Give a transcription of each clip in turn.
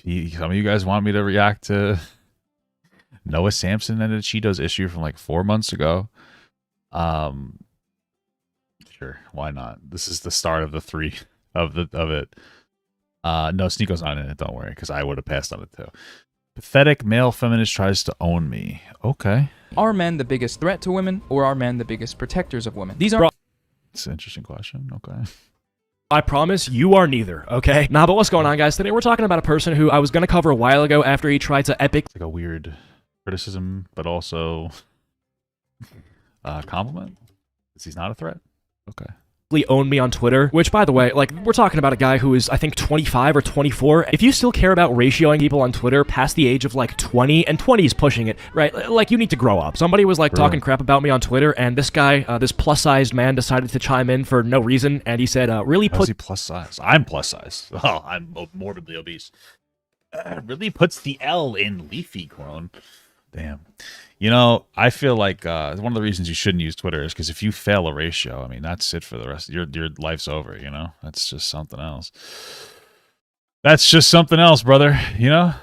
Some of you guys want me to react to Noah Samsen and Acheeto's issue from like 4 months ago. Sure, why not? This is the start of the 3 of it. No, Sneeko's not in it, don't worry, because I would have passed on it too. Pathetic male feminist tries to own me. Okay. Are men the biggest threat to women, or are men the biggest protectors of women? These are... It's an interesting question. Okay. I promise you are neither, okay? Nah, but what's going on, guys? Today we're talking about a person who I was going to cover a while ago after he tried to epic... It's like a weird criticism, but also compliment? Because he's not a threat? Okay. own me on Twitter, which, by the way, like, we're talking about a guy who is, I think, 25 or 24. If you still care about ratioing people on Twitter past the age of, like, 20, and 20 is pushing it, right? Like, you need to grow up. Somebody was, like, talking crap about me on Twitter, and this guy, this plus-sized man decided to chime in for no reason, and he said, really put... How's he plus size? I'm plus size. Oh, I'm morbidly obese. Really puts the L in leafy clone. Damn. You know, I feel like one of the reasons you shouldn't use Twitter is because if you fail a ratio, I mean, that's it for the rest. Your life's over, you know? That's just something else. That's just something else, brother, you know?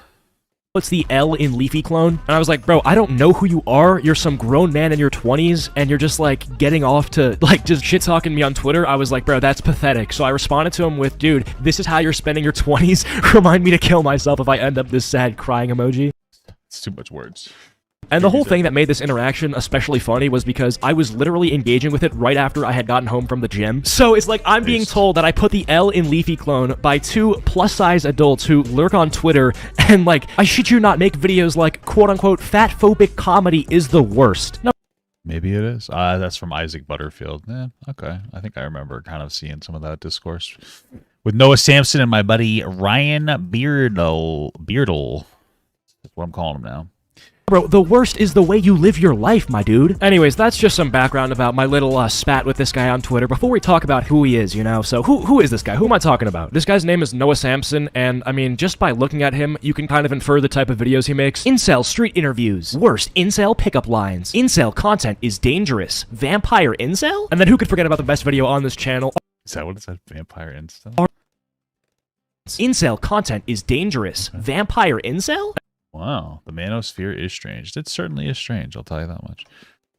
Puts the L in leafy clone. And I was like, bro, I don't know who you are. You're some grown man in your 20s, and you're just, like, getting off to, like, just shit-talking me on Twitter. I was like, bro, that's pathetic. So I responded to him with, dude, this is how you're spending your 20s. Remind me to kill myself if I end up this sad crying emoji. It's too much words. And the whole thing that made this interaction especially funny was because I was literally engaging with it right after I had gotten home from the gym. So it's like I'm being told that I put the L in leafy clone by 2 plus-size adults who lurk on Twitter and, like, I shit you not, make videos like, quote-unquote, fat-phobic comedy is the worst. No. Maybe it is. That's from Isaac Butterfield. Yeah, okay. I think I remember kind of seeing some of that discourse with Noah Samsen and my buddy Ryan Beardle. That's what I'm calling him now. Bro, the worst is the way you live your life, my dude. Anyways, that's just some background about my little spat with this guy on Twitter before we talk about who he is, you know? So who is this guy? Who am I talking about? This guy's name is Noah Samsen, and I mean, just by looking at him, you can kind of infer the type of videos he makes. Incel street interviews. Worst incel pickup lines. Incel content is dangerous. Vampire incel? And then who could forget about the best video on this channel? Is that what it said? Vampire incel? Incel content is dangerous. Vampire incel? Wow, the Manosphere is strange. It certainly is strange, I'll tell you that much.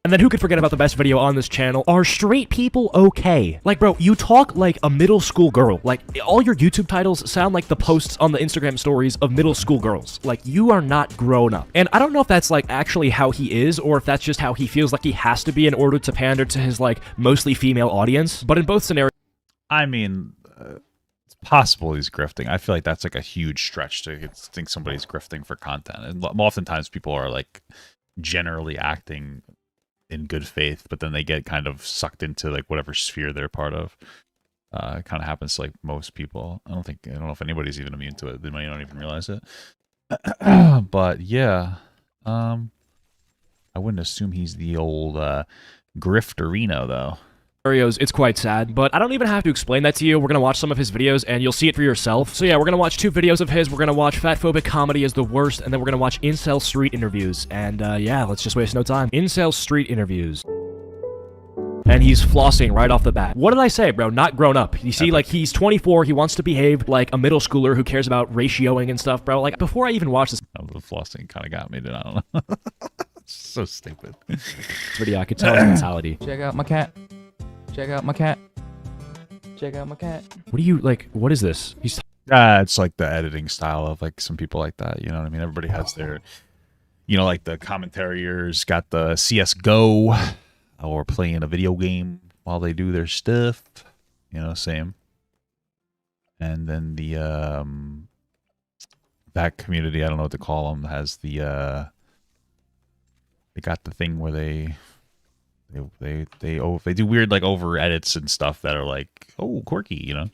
And then who could forget about the best video on this channel? Are straight people okay? Like, bro, you talk like a middle school girl. Like, all your YouTube titles sound like the posts on the Instagram stories of middle school girls. Like, you are not grown up. And I don't know if that's, like, actually how he is, or if that's just how he feels like he has to be in order to pander to his, like, mostly female audience. But in both scenarios... I mean... possible he's grifting. I feel like that's like a huge stretch to think somebody's grifting for content. And oftentimes people are like generally acting in good faith, but then they get kind of sucked into like whatever sphere they're part of. It kind of happens to like most people. I don't know if anybody's even immune to it. They might not even realize it. But yeah, I wouldn't assume he's the old grifterino though. It's quite sad, but I don't even have to explain that to you. We're gonna watch some of his videos and you'll see it for yourself. So yeah, we're gonna watch 2 videos of his. We're gonna watch Fatphobic Comedy is the Worst, and then we're gonna watch Incel Street Interviews. And yeah, let's just waste no time. Incel Street Interviews. And he's flossing right off the bat. What did I say, bro? Not grown up. You see, like, he's 24, he wants to behave like a middle schooler who cares about ratioing and stuff, bro. Like, before I even watch this... Oh, the flossing kind of got me, I don't know. So stupid. Video, I could tell his mentality. Check out my cat. Check out my cat. Check out my cat. What do you, like, what is this? He's... It's like the editing style of, like, some people like that, you know what I mean? Everybody has their, you know, like the commentariers got the CSGO or playing a video game while they do their stuff, you know, same. And then the, that community, I don't know what to call them, has the, they got the thing where they do weird like over edits and stuff that are like, oh, quirky, you know,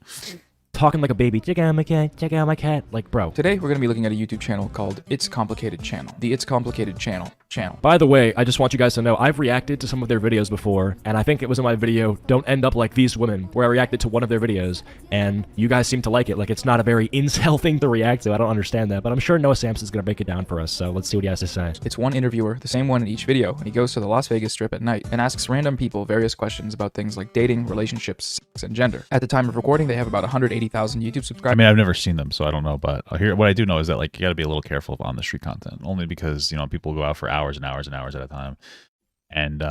talking like a baby. Check out my cat, check out my cat. Like, bro, today we're gonna be looking at a YouTube channel called It's Complicated Channel. The It's Complicated Channel channel. By the way, I just want you guys to know, I've reacted to some of their videos before, and I think it was in my video, Don't End Up Like These Women, where I reacted to one of their videos, and you guys seem to like it. Like, it's not a very incel thing to react to. I don't understand that, but I'm sure Noah Samsen's gonna break it down for us, so let's see what he has to say. It's one interviewer, the same one in each video, and he goes to the Las Vegas Strip at night and asks random people various questions about things like dating, relationships, sex, and gender. At the time of recording, they have about 180,000 YouTube subscribers. I mean, I've never seen them, so I don't know, but what I do know is that, like, you got to be a little careful on the street content, only because, you know, people go out for hours and hours and hours at a time, and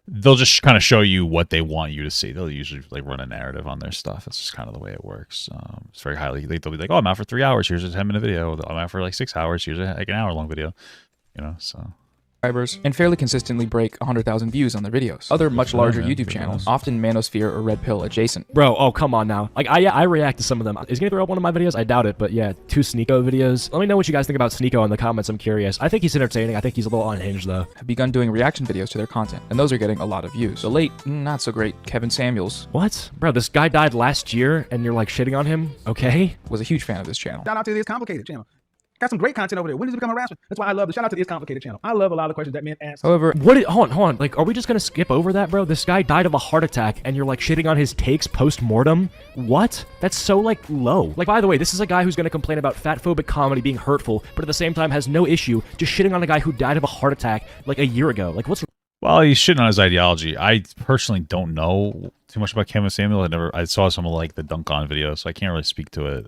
they'll just kind of show you what they want you to see. They'll usually like run a narrative on their stuff. That's just kind of the way it works. It's very highly. They'll be like, "Oh, I'm out for 3 hours. Here's a 10-minute video. I'm out for like 6 hours. Here's like an hour-long video." You know, so. And fairly consistently break 100,000 views on their videos. Other much larger YouTube channels, often Manosphere or Red Pill adjacent. Bro, oh, come on now. Like, I react to some of them. Is he gonna throw up one of my videos? I doubt it, but yeah, 2 Sneeko videos. Let me know what you guys think about Sneeko in the comments. I'm curious. I think he's entertaining. I think he's a little unhinged, though. Have begun doing reaction videos to their content, and those are getting a lot of views. The late, not so great Kevin Samuels. What? Bro, this guy died last year, and you're like shitting on him? Okay? Was a huge fan of this channel. Shout out to the It's Complicated channel. Got some great content over there. When does it become harassment? That's why I love the shout out to the It's Complicated channel. I love a lot of the questions that men ask. However, Hold on. Like, are we just gonna skip over that, bro? This guy died of a heart attack, and you're like shitting on his takes post-mortem? What? That's so, like, low. Like, by the way, this is a guy who's gonna complain about fat-phobic comedy being hurtful, but at the same time has no issue just shitting on a guy who died of a heart attack, like, a year ago. Like, what's... Well, he's shitting on his ideology. I personally don't know too much about Kevin Samuel. I saw some of, like, the Dunk On videos, so I can't really speak to it.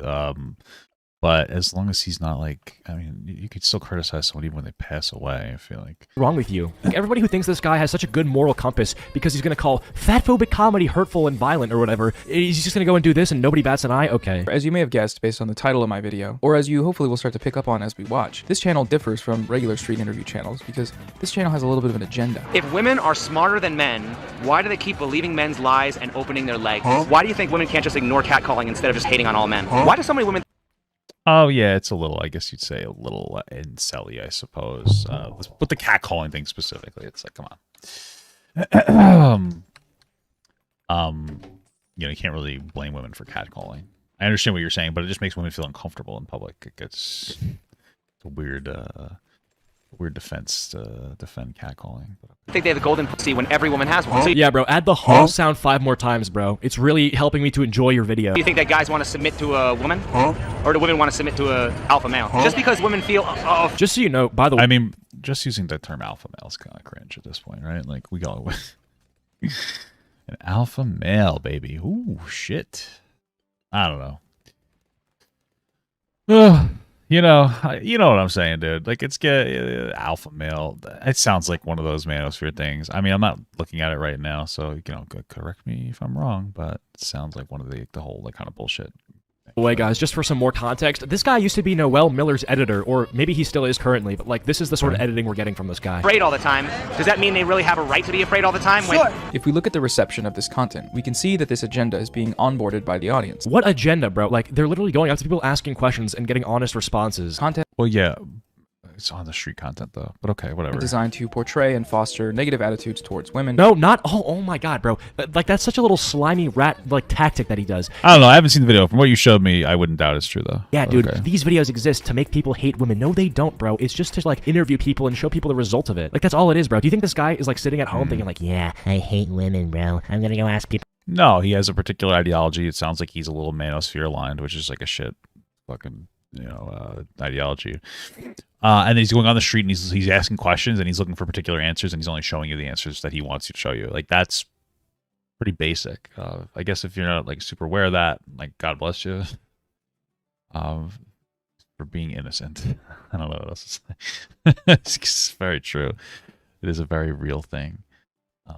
But as long as he's not like, I mean, you could still criticize someone even when they pass away, I feel like. wrong with you? Like, everybody who thinks this guy has such a good moral compass because he's gonna call fat-phobic comedy hurtful and violent or whatever, he's just gonna go and do this and nobody bats an eye? Okay. as you may have guessed based on the title of my video, or as you hopefully will start to pick up on as we watch, this channel differs from regular street interview channels because this channel has a little bit of an agenda. If women are smarter than men, why do they keep believing men's lies and opening their legs? Why do you think women can't just ignore catcalling instead of just hating on all men? Why do so many women... Oh, yeah, it's a little, I guess you'd say a little incel-y, I suppose. With the catcalling thing specifically, it's like, come on. You know, you can't really blame women for catcalling. I understand what you're saying, but it just makes women feel uncomfortable in public. It's a weird defense to defend catcalling. I think they have the golden pussy when every woman has one. So Yeah, bro, add the huh sound 5 more times, bro. It's really helping me to enjoy your video. you think that guys want to submit to a woman? Or do women want to submit to a alpha male? Just because women feel, Just so you know, by the way, I mean, just using the term alpha male is kind of cringe at this point, right? Like, we got an alpha male, baby. Ooh, shit. I don't know. You know what I'm saying, dude. Like, it's alpha male. It sounds like one of those Manosphere things. I mean, I'm not looking at it right now, so you know, correct me if I'm wrong, but it sounds like one of the whole like kind of bullshit. Wait, guys, just for some more context, this guy used to be Noel Miller's editor, or maybe he still is currently, but like, this is the sort of editing we're getting from this guy. afraid all the time. Does that mean they really have a right to be afraid all the time? If we look at the reception of this content, we can see that this agenda is being onboarded by the audience. What agenda, bro? Like, they're literally going up to people asking questions and getting honest responses. Content Well, yeah, it's on the street content though, but okay, whatever. designed to portray and foster negative attitudes towards women. No, not, oh my god, bro. Like, that's such a little slimy rat, like, tactic that he does. I don't know. I haven't seen the video. From what you showed me, I wouldn't doubt it's true though. Yeah, But dude, okay. these videos exist to make people hate women. No, they don't, bro. It's just to, like, interview people and show people the result of it. Like, that's all it is, bro. Do you think this guy is, like, sitting at home thinking, like, yeah, I hate women, bro. I'm gonna go ask people. No, he has a particular ideology. It sounds like he's a little Manosphere aligned, which is like a shit fucking, you know, ideology. And he's going on the street and he's asking questions and he's looking for particular answers and he's only showing you the answers that he wants you to show you. Like, that's pretty basic. I guess if you're not like super aware of that, like, God bless you. For being innocent. I don't know what else to say. It's very true. It is a very real thing.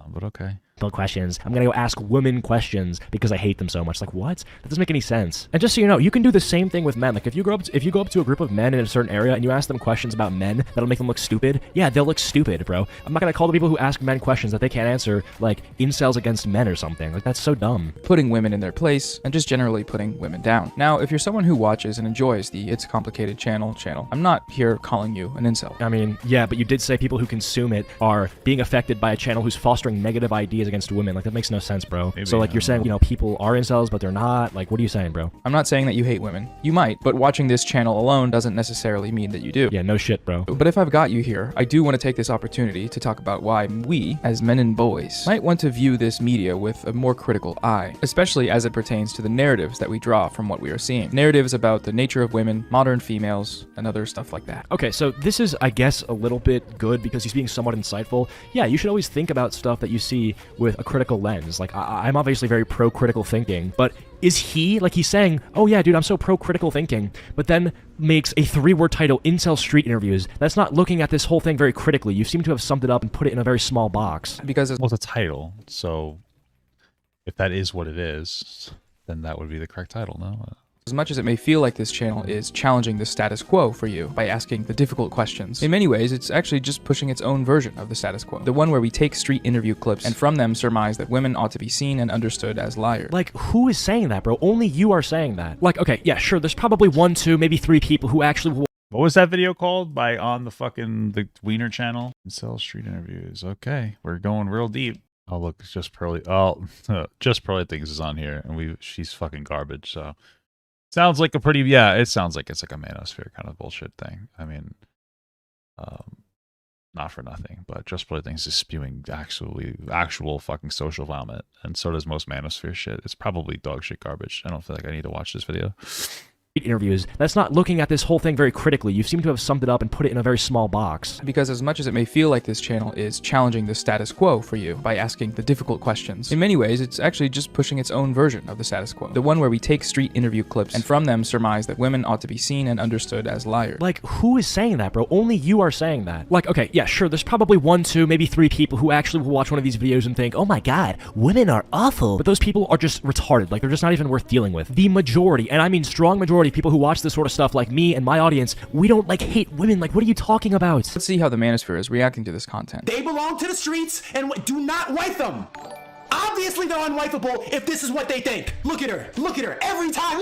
But okay. Questions. I'm gonna go ask women questions because I hate them so much. Like, what? That doesn't make any sense. And just so you know, you can do the same thing with men. Like, if you go up to a group of men in a certain area and you ask them questions about men that'll make them look stupid, yeah, they'll look stupid, bro. I'm not gonna call the people who ask men questions that they can't answer like incels against men or something. Like, that's so dumb. Putting women in their place and just generally putting women down. Now, if you're someone who watches and enjoys the It's Complicated channel, I'm not here calling you an incel. I mean, yeah, but you did say people who consume it are being affected by a channel who's fostering negative ideas is against women. Like, that makes no sense, bro. Maybe, so, like, you're saying, you know, people are incels, but they're not. Like, what are you saying, bro? I'm not saying that you hate women. You might, but watching this channel alone doesn't necessarily mean that you do. Yeah, no shit, bro. But if I've got you here, I do want to take this opportunity to talk about why we, as men and boys, might want to view this media with a more critical eye, especially as it pertains to the narratives that we draw from what we are seeing. Narratives about the nature of women, modern females, and other stuff like that. Okay, so this is, I guess, a little bit good because he's being somewhat insightful. Yeah, you should always think about stuff that you see with a critical lens. Like, I'm obviously very pro-critical thinking, but is he, like, he's saying, oh yeah, dude, I'm so pro-critical thinking, but then makes a 3-word title, Incel Street Interviews. That's not looking at this whole thing very critically. You seem to have summed it up and put it in a very small box. Because Well, it's a title, so if that is what it is, then that would be the correct title, no? as much as it may feel like this channel is challenging the status quo for you by asking the difficult questions, in many ways it's actually just pushing its own version of the status quo. The one where we take street interview clips and from them surmise that women ought to be seen and understood as liars. Like, who is saying that, bro? Only you are saying that. Like, okay, yeah, sure, there's probably 1, 2, maybe 3 people who actually will. What was that video called by on the Wiener channel? Incel Street Interviews. Okay, we're going real deep. Oh look, it's just Pearly. Oh, just Pearly Things is on here, and she's fucking garbage. So sounds like a pretty, yeah. It sounds like it's like a Manosphere kind of bullshit thing. I mean, not for nothing, but just Pearly Things is spewing actual fucking social vomit, and so does most Manosphere shit. It's probably dog shit garbage. I don't feel like I need to watch this video. Interviews. That's not looking at this whole thing very critically. You seem to have summed it up and put it in a very small box. Because as much as it may feel like this channel is challenging the status quo for you by asking the difficult questions, in many ways it's actually just pushing its own version of the status quo. The one where we take street interview clips and from them surmise that women ought to be seen and understood as liars. Like, who is saying that, bro? Only you are saying that. Like, okay, yeah, sure, there's probably 1, 2, maybe 3 people who actually will watch one of these videos and think, oh my god, women are awful. But those people are just retarded. Like, they're just not even worth dealing with. The majority, and I mean strong majority of people who watch this sort of stuff, like me and my audience, we don't, like, hate women. Like, what are you talking about? Let's see how the Manosphere is reacting to this content. They belong to the streets and do not wife them. Obviously they're unwifeable if this is what they think. Look at her every time.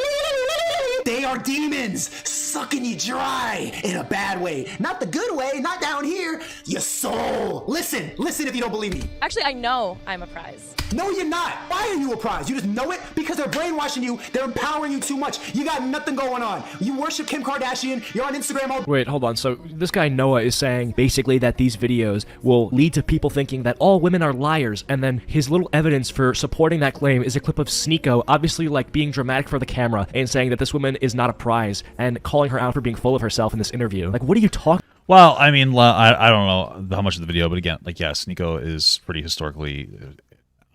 They are demons, sucking you dry in a bad way. Not the good way, not down here, your soul. Listen if you don't believe me. Actually, I know I'm a prize. No, you're not. Why are you a prize? You just know it? Because they're brainwashing you, they're empowering you too much. You got nothing going on. You worship Kim Kardashian, you're on Instagram all— Wait, hold on. So this guy Noah is saying basically that these videos will lead to people thinking that all women are liars, and then his little evidence for supporting that claim is a clip of Sneeko obviously, like, being dramatic for the camera and saying that this woman is not a prize and calling her out for being full of herself in this interview. Like, what are you talking? Well, I mean, I don't know how much of the video, but again, like, yeah, Sneeko is pretty historically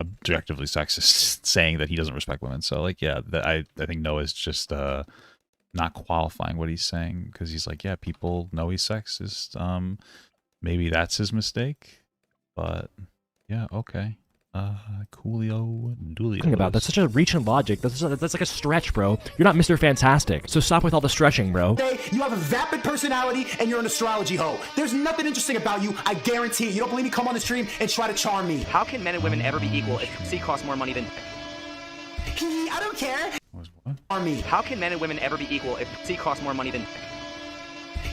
objectively sexist, saying that he doesn't respect women. So, like, yeah, I think Noah's just not qualifying what he's saying, because he's like, yeah, people know he's sexist. Maybe that's his mistake, but yeah, okay. Coolio Dulio. About that's such a reach in logic. That's like a stretch, bro. You're not Mr. Fantastic, so stop with all the stretching, bro. You have a vapid personality and you're an astrology hoe. There's nothing interesting about you, I guarantee it. You don't believe me? Come on the stream and try to charm me. How can men and women ever be equal if C costs more money than... I don't care. What? Charm me. How can men and women ever be equal if C costs more money than...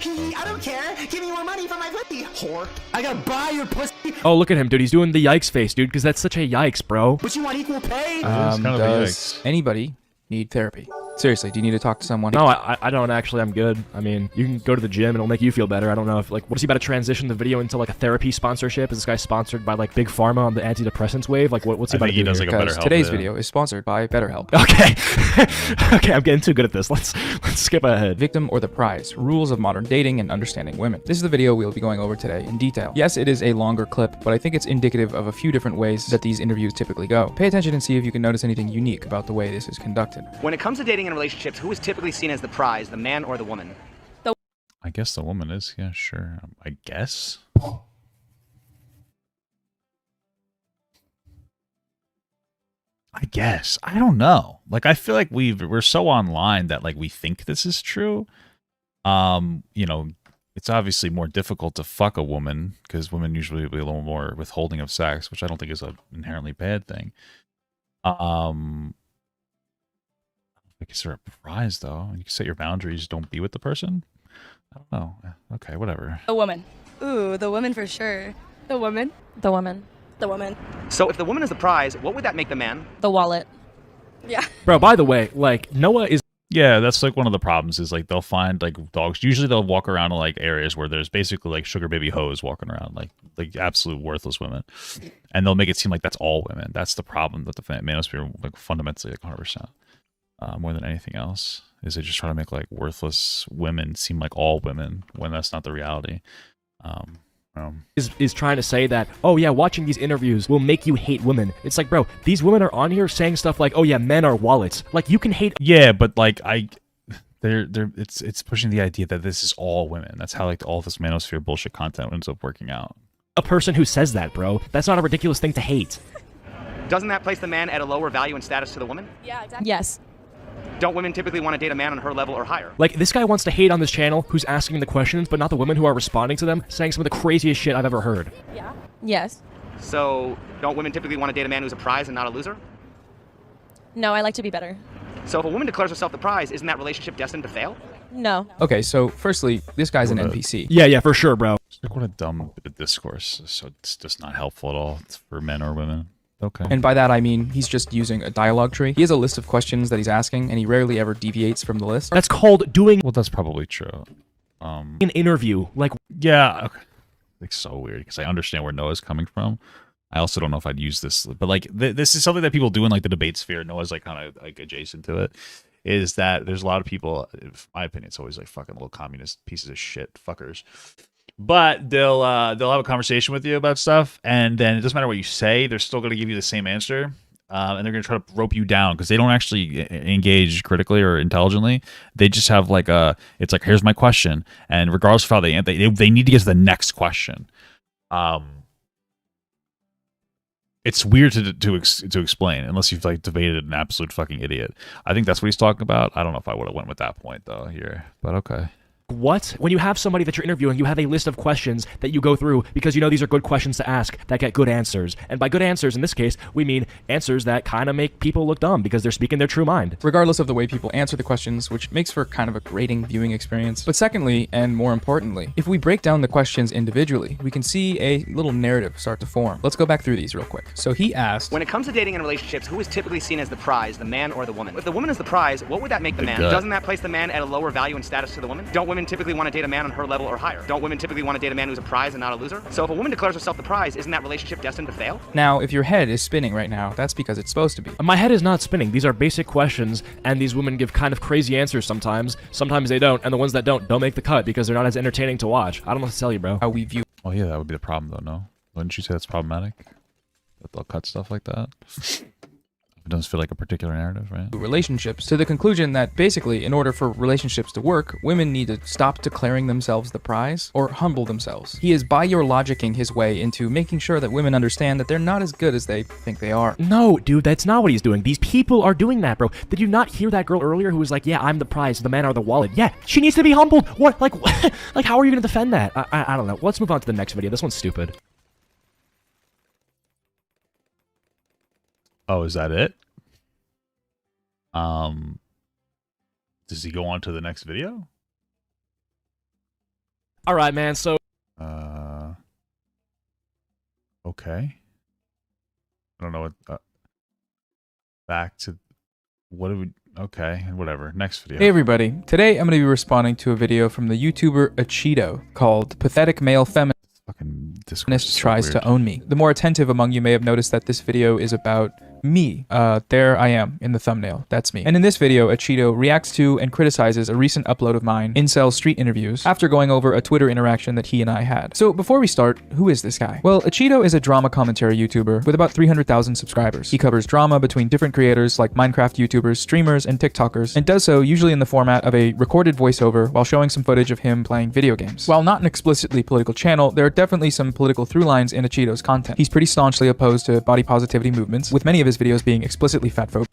I don't care. Give me more money for my pussy, whore. I gotta buy your pussy. Oh, look at him, dude. He's doing the yikes face, dude, because that's such a yikes, bro. But you want equal pay? It's kind of a Does yikes. anybody need therapy? Seriously, do you need to talk to someone? No, I don't actually. I'm good. I mean, you can go to the gym and it'll make you feel better. I don't know if, like, what is he about to transition the video into, like, a therapy sponsorship? Is this guy sponsored by, like, Big Pharma on the antidepressants wave? Like, what's he about to do? He does, here? like, a Because BetterHelp today's video. video is sponsored by BetterHelp. Okay. Okay, I'm getting too good at this. Let's skip ahead. Victim or the prize, rules of modern dating and understanding women. This is the video we'll be going over today in detail. Yes, it is a longer clip, but I think it's indicative of a few different ways that these interviews typically go. Pay attention and see if you can notice anything unique about the way this is conducted. When it comes to dating and relationships, who is typically seen as the prize, the man or the woman? I guess the woman is, yeah, sure. I guess. I don't know. Like, I feel like we're so online that, like, we think this is true. You know, it's obviously more difficult to fuck a woman because women usually be a little more withholding of sex, which I don't think is an inherently bad thing. I guess they're a prize, though. You can set your boundaries. Don't be with the person. I don't know. Okay, whatever. The woman. Ooh, the woman for sure. The woman. The woman. The woman. So if the woman is the prize, what would that make the man? The wallet. Yeah. Bro, by the way, like, Noah is Yeah, that's like one of the problems is like they'll find like dogs. Usually they'll walk around in like areas where there's basically like sugar baby hoes walking around, like absolute worthless women, and they'll make it seem like that's all women. That's the problem with the Manosphere, like fundamentally, like 100%, more than anything else. Is they just try to make like worthless women seem like all women when that's not the reality. is trying to say that, oh yeah, watching these interviews will make you hate women. It's like, bro, these women are on here saying stuff like, oh yeah, men are wallets. Like, you can hate. Yeah, but like it's pushing the idea that this is all women. That's how like all this Manosphere bullshit content ends up working out. A person who says that, bro. That's not a ridiculous thing to hate. Doesn't that place the man at a lower value and status to the woman? Yeah, exactly. Yes. Don't women typically want to date a man on her level or higher? Like, this guy wants to hate on this channel who's asking the questions, but not the women who are responding to them, saying some of the craziest shit I've ever heard. Yeah. Yes. So don't women typically want to date a man who's a prize and not a loser? No, I like to be better. So if a woman declares herself the prize, isn't that relationship destined to fail? No. Okay, so firstly, this guy's an NPC. Yeah, for sure, bro. Like what a dumb bit of discourse. So it's just not helpful at all for men or women. Okay. And by that I mean he's just using a dialogue tree. He has a list of questions that he's asking, and he rarely ever deviates from the list. That's called doing Well, that's probably true. an interview. Like, Yeah, okay. Like so weird because I understand where Noah's coming from. I also don't know if I'd use this, but like this is something that people do in like the debate sphere. Noah's like kind of like adjacent to it. Is that there's a lot of people, in my opinion, it's always like fucking little communist pieces of shit fuckers. But they'll have a conversation with you about stuff, and then it doesn't matter what you say, they're still going to give you the same answer, and they're going to try to rope you down because they don't actually engage critically or intelligently. They just have like it's like, here's my question, and regardless of how they need to get to the next question. It's weird to explain unless you've like debated an absolute fucking idiot. I think that's what he's talking about. I don't know if I would have went with that point though here, but okay. what? When you have somebody that you're interviewing, you have a list of questions that you go through because you know these are good questions to ask that get good answers. And by good answers, in this case, we mean answers that kind of make people look dumb because they're speaking their true mind. Regardless of the way people answer the questions, which makes for kind of a grating viewing experience. But secondly, and more importantly, if we break down the questions individually, we can see a little narrative start to form. Let's go back through these real quick. So he asked, when it comes to dating and relationships, who is typically seen as the prize, the man or the woman? If the woman is the prize, what would that make the man? Doesn't that place the man at a lower value and status to the woman? Don't women typically want to date a man on her level or higher? Don't women typically want to date a man who's a prize and not a loser? So if a woman declares herself the prize, isn't that relationship destined to fail? now, if your head is spinning right now, that's because it's supposed to be. My head is not spinning. These are basic questions, and these women give kind of crazy answers sometimes. Sometimes they don't, and the ones that don't make the cut because they're not as entertaining to watch. I don't know what to tell you, bro. How we view Oh yeah, that would be the problem though, no? Wouldn't you say that's problematic? That they'll cut stuff like that? It doesn't feel like a particular narrative, right? relationships, to the conclusion that basically, in order for relationships to work, women need to stop declaring themselves the prize or humble themselves. He is bio-logicking his way into making sure that women understand that they're not as good as they think they are. No, dude, that's not what he's doing. These people are doing that, bro. Did you not hear that girl earlier who was like, yeah, I'm the prize, the man or the wallet? Yeah, she needs to be humbled. What? Like, like, how are you going to defend that? I don't know. Let's move on to the next video. This one's stupid. Oh, is that it? Does he go on to the next video? All right, man. So, Okay. I don't know what. Back to what do we? Okay, whatever. Next video. Hey everybody, today I'm going to be responding to a video from the YouTuber Acheeto called Pathetic Male Feminist Fucking Discord is so Tries weird. to Own Me. The more attentive among you may have noticed that this video is about me. There I am in the thumbnail. That's me. And in this video, Acheeto reacts to and criticizes a recent upload of mine, Incel Street Interviews, after going over a Twitter interaction that he and I had. So before we start, who is this guy? Well, Acheeto is a drama commentary YouTuber with about 300,000 subscribers. He covers drama between different creators like Minecraft YouTubers, streamers, and TikTokers, and does so usually in the format of a recorded voiceover while showing some footage of him playing video games. While not an explicitly political channel, there are definitely some political through lines in Acheeto's content. He's pretty staunchly opposed to body positivity movements, with many of his videos being explicitly fatphobic.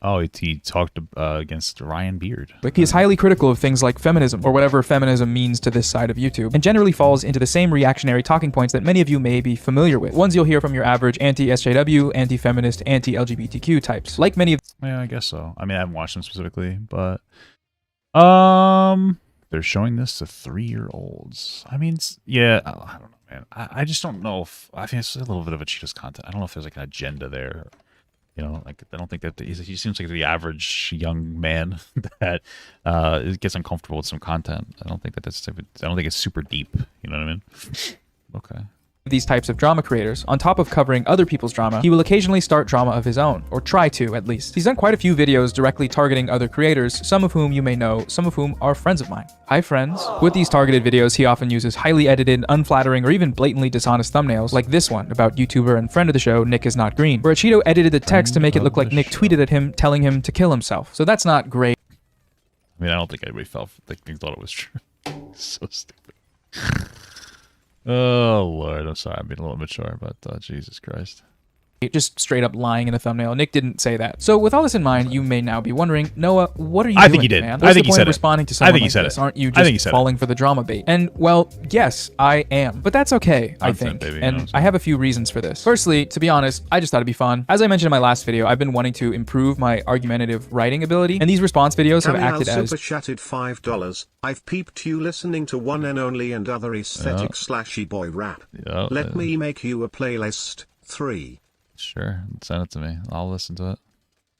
Oh, he talked against Ryan Beard. But he is highly critical of things like feminism, or whatever feminism means to this side of YouTube, and generally falls into the same reactionary talking points that many of you may be familiar with. Ones you'll hear from your average anti-SJW, anti-feminist, anti-LGBTQ types. Like many of Yeah, I guess so. I mean, I haven't watched them specifically, but they're showing this to 3-year-olds. I mean, yeah, I don't know, man. I just don't know if I think it's a little bit of Acheeto's content. I don't know if there's like an agenda there. You know, like I don't think that he seems like the average young man that gets uncomfortable with some content. I don't think it's super deep. You know what I mean? Okay. These types of drama creators, on top of covering other people's drama, he will occasionally start drama of his own, or try to at least. He's done quite a few videos directly targeting other creators, some of whom you may know, some of whom are friends of mine. Hi friends. With these targeted videos, he often uses highly edited, unflattering, or even blatantly dishonest thumbnails, like this one about YouTuber and friend of the show, Nick is not green, where Acheeto edited the text to make it look like Nick tweeted at him, telling him to kill himself. So that's not great. I mean, I don't think anybody thought it was true. So stupid. Oh Lord, I'm sorry, I'm being a little mature, but Jesus Christ. Just straight up lying in a thumbnail. Nick didn't say that. So with all this in mind, you may now be wondering, Noah, what are you doing, I think he did. man? I think he said it. Responding to someone like this? Aren't you just falling for the drama bait? And well, yes, I am. But that's okay, I think. Baby, and I have a few reasons for this. Firstly, to be honest, I just thought it'd be fun. As I mentioned in my last video, I've been wanting to improve my argumentative writing ability, and these response videos have acted as super chatted $5. I've peeped you listening to One and Only and other aesthetic slashy boy rap. Let me make you a playlist. 3. Sure, send it to me. I'll listen to it.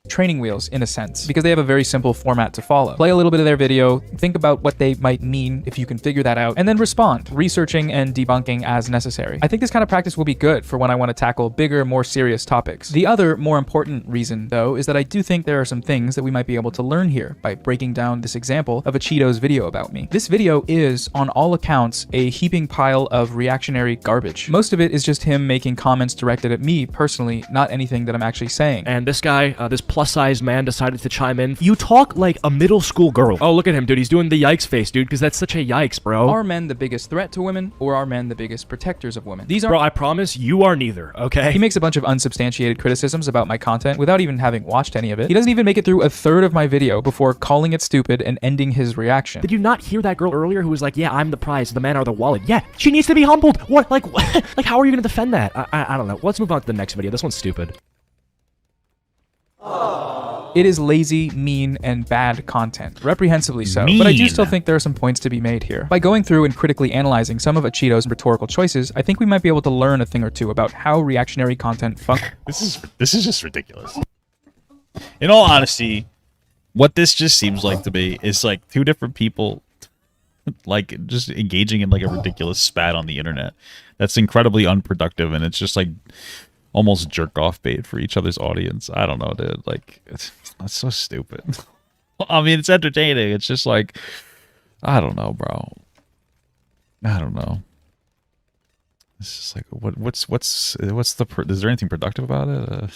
Training wheels in a sense, because they have a very simple format to follow. Play a little bit of their video, think about what they might mean if you can figure that out, and then respond, researching and debunking as necessary. I think this kind of practice will be good for when I want to tackle bigger, more serious topics. The other, more important reason, though, is that I do think there are some things that we might be able to learn here by breaking down this example of Acheeto's video about me. This video is, on all accounts, a heaping pile of reactionary garbage. Most of it is just him making comments directed at me personally, not anything that I'm actually saying. And this guy, this plus-sized man decided to chime in. You talk like a middle school girl. Oh, look at him, dude. He's doing the yikes face, dude, because that's such a yikes, bro. Are men the biggest threat to women, or are men the biggest protectors of women? These are— Bro, I promise you are neither, okay? He makes a bunch of unsubstantiated criticisms about my content without even having watched any of it. He doesn't even make it through a third of my video before calling it stupid and ending his reaction. Did you not hear that girl earlier who was like, yeah, I'm the prize, the men are the wallet? Yeah, she needs to be humbled. What? Like, like, how are you going to defend that? I don't know. Let's move on to the next video. This one's stupid. It is lazy, mean, and bad content. Reprehensibly so. But I do still think there are some points to be made here. By going through and critically analyzing some of Acheeto's rhetorical choices, I think we might be able to learn a thing or two about how reactionary content functions. This is just ridiculous. In all honesty, what this just seems like to me is like two different people like just engaging in like a ridiculous spat on the internet. That's incredibly unproductive, and it's just like almost jerk off bait for each other's audience. I don't know, dude. Like, it's so stupid. I mean, it's entertaining. It's just like, I don't know, bro. I don't know. It's just like, what's the, is there anything productive about it?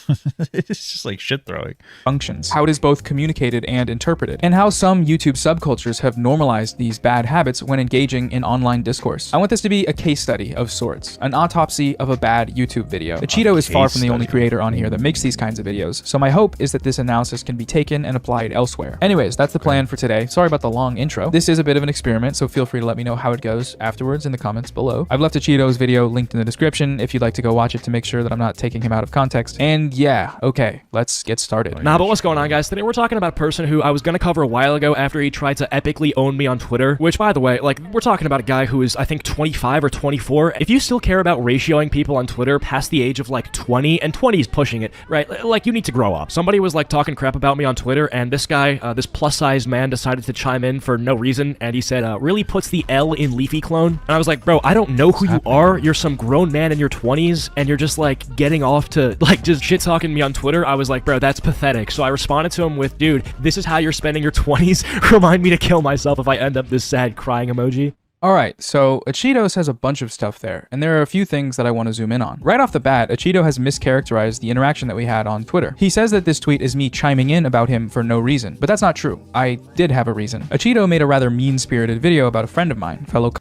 It's just like shit throwing. Functions, how it is both communicated and interpreted, and how some YouTube subcultures have normalized these bad habits when engaging in online discourse. I want this to be a case study of sorts, an autopsy of a bad YouTube video. Acheeto is far from the only creator on here that makes these kinds of videos, so my hope is that this analysis can be taken and applied elsewhere. Anyways, that's the plan for today. Sorry about the long intro. This is a bit of an experiment, so feel free to let me know how it goes afterwards in the comments below. I've left Acheeto's video linked in the description if you'd like to go watch it to make sure that I'm not taking him out of context. And yeah, okay, let's get started. Nah, but what's going on, guys? Today we're talking about a person who I was gonna cover a while ago after he tried to epically own me on Twitter, which, by the way, like, we're talking about a guy who is, I think, 25 or 24. If you still care about ratioing people on Twitter past the age of, like, 20, and 20 is pushing it, right? Like, you need to grow up. Somebody was, like, talking crap about me on Twitter, and this guy, this plus-sized man decided to chime in for no reason, and he said, really puts the L in Leafy Clone. And I was like, bro, I don't know who you are. You're some grown man in your 20s, and you're just, like, getting off to, like, just shit-talking me on Twitter. I was like, bro, that's pathetic. So I responded to him with, dude, this is how you're spending your 20s? Remind me to kill myself if I end up this sad crying emoji. Alright, so Acheeto has a bunch of stuff there, and there are a few things that I want to zoom in on. Right off the bat, Acheeto has mischaracterized the interaction that we had on Twitter. He says that this tweet is me chiming in about him for no reason, but that's not true. I did have a reason. Acheeto made a rather mean-spirited video about a friend of mine, fellow—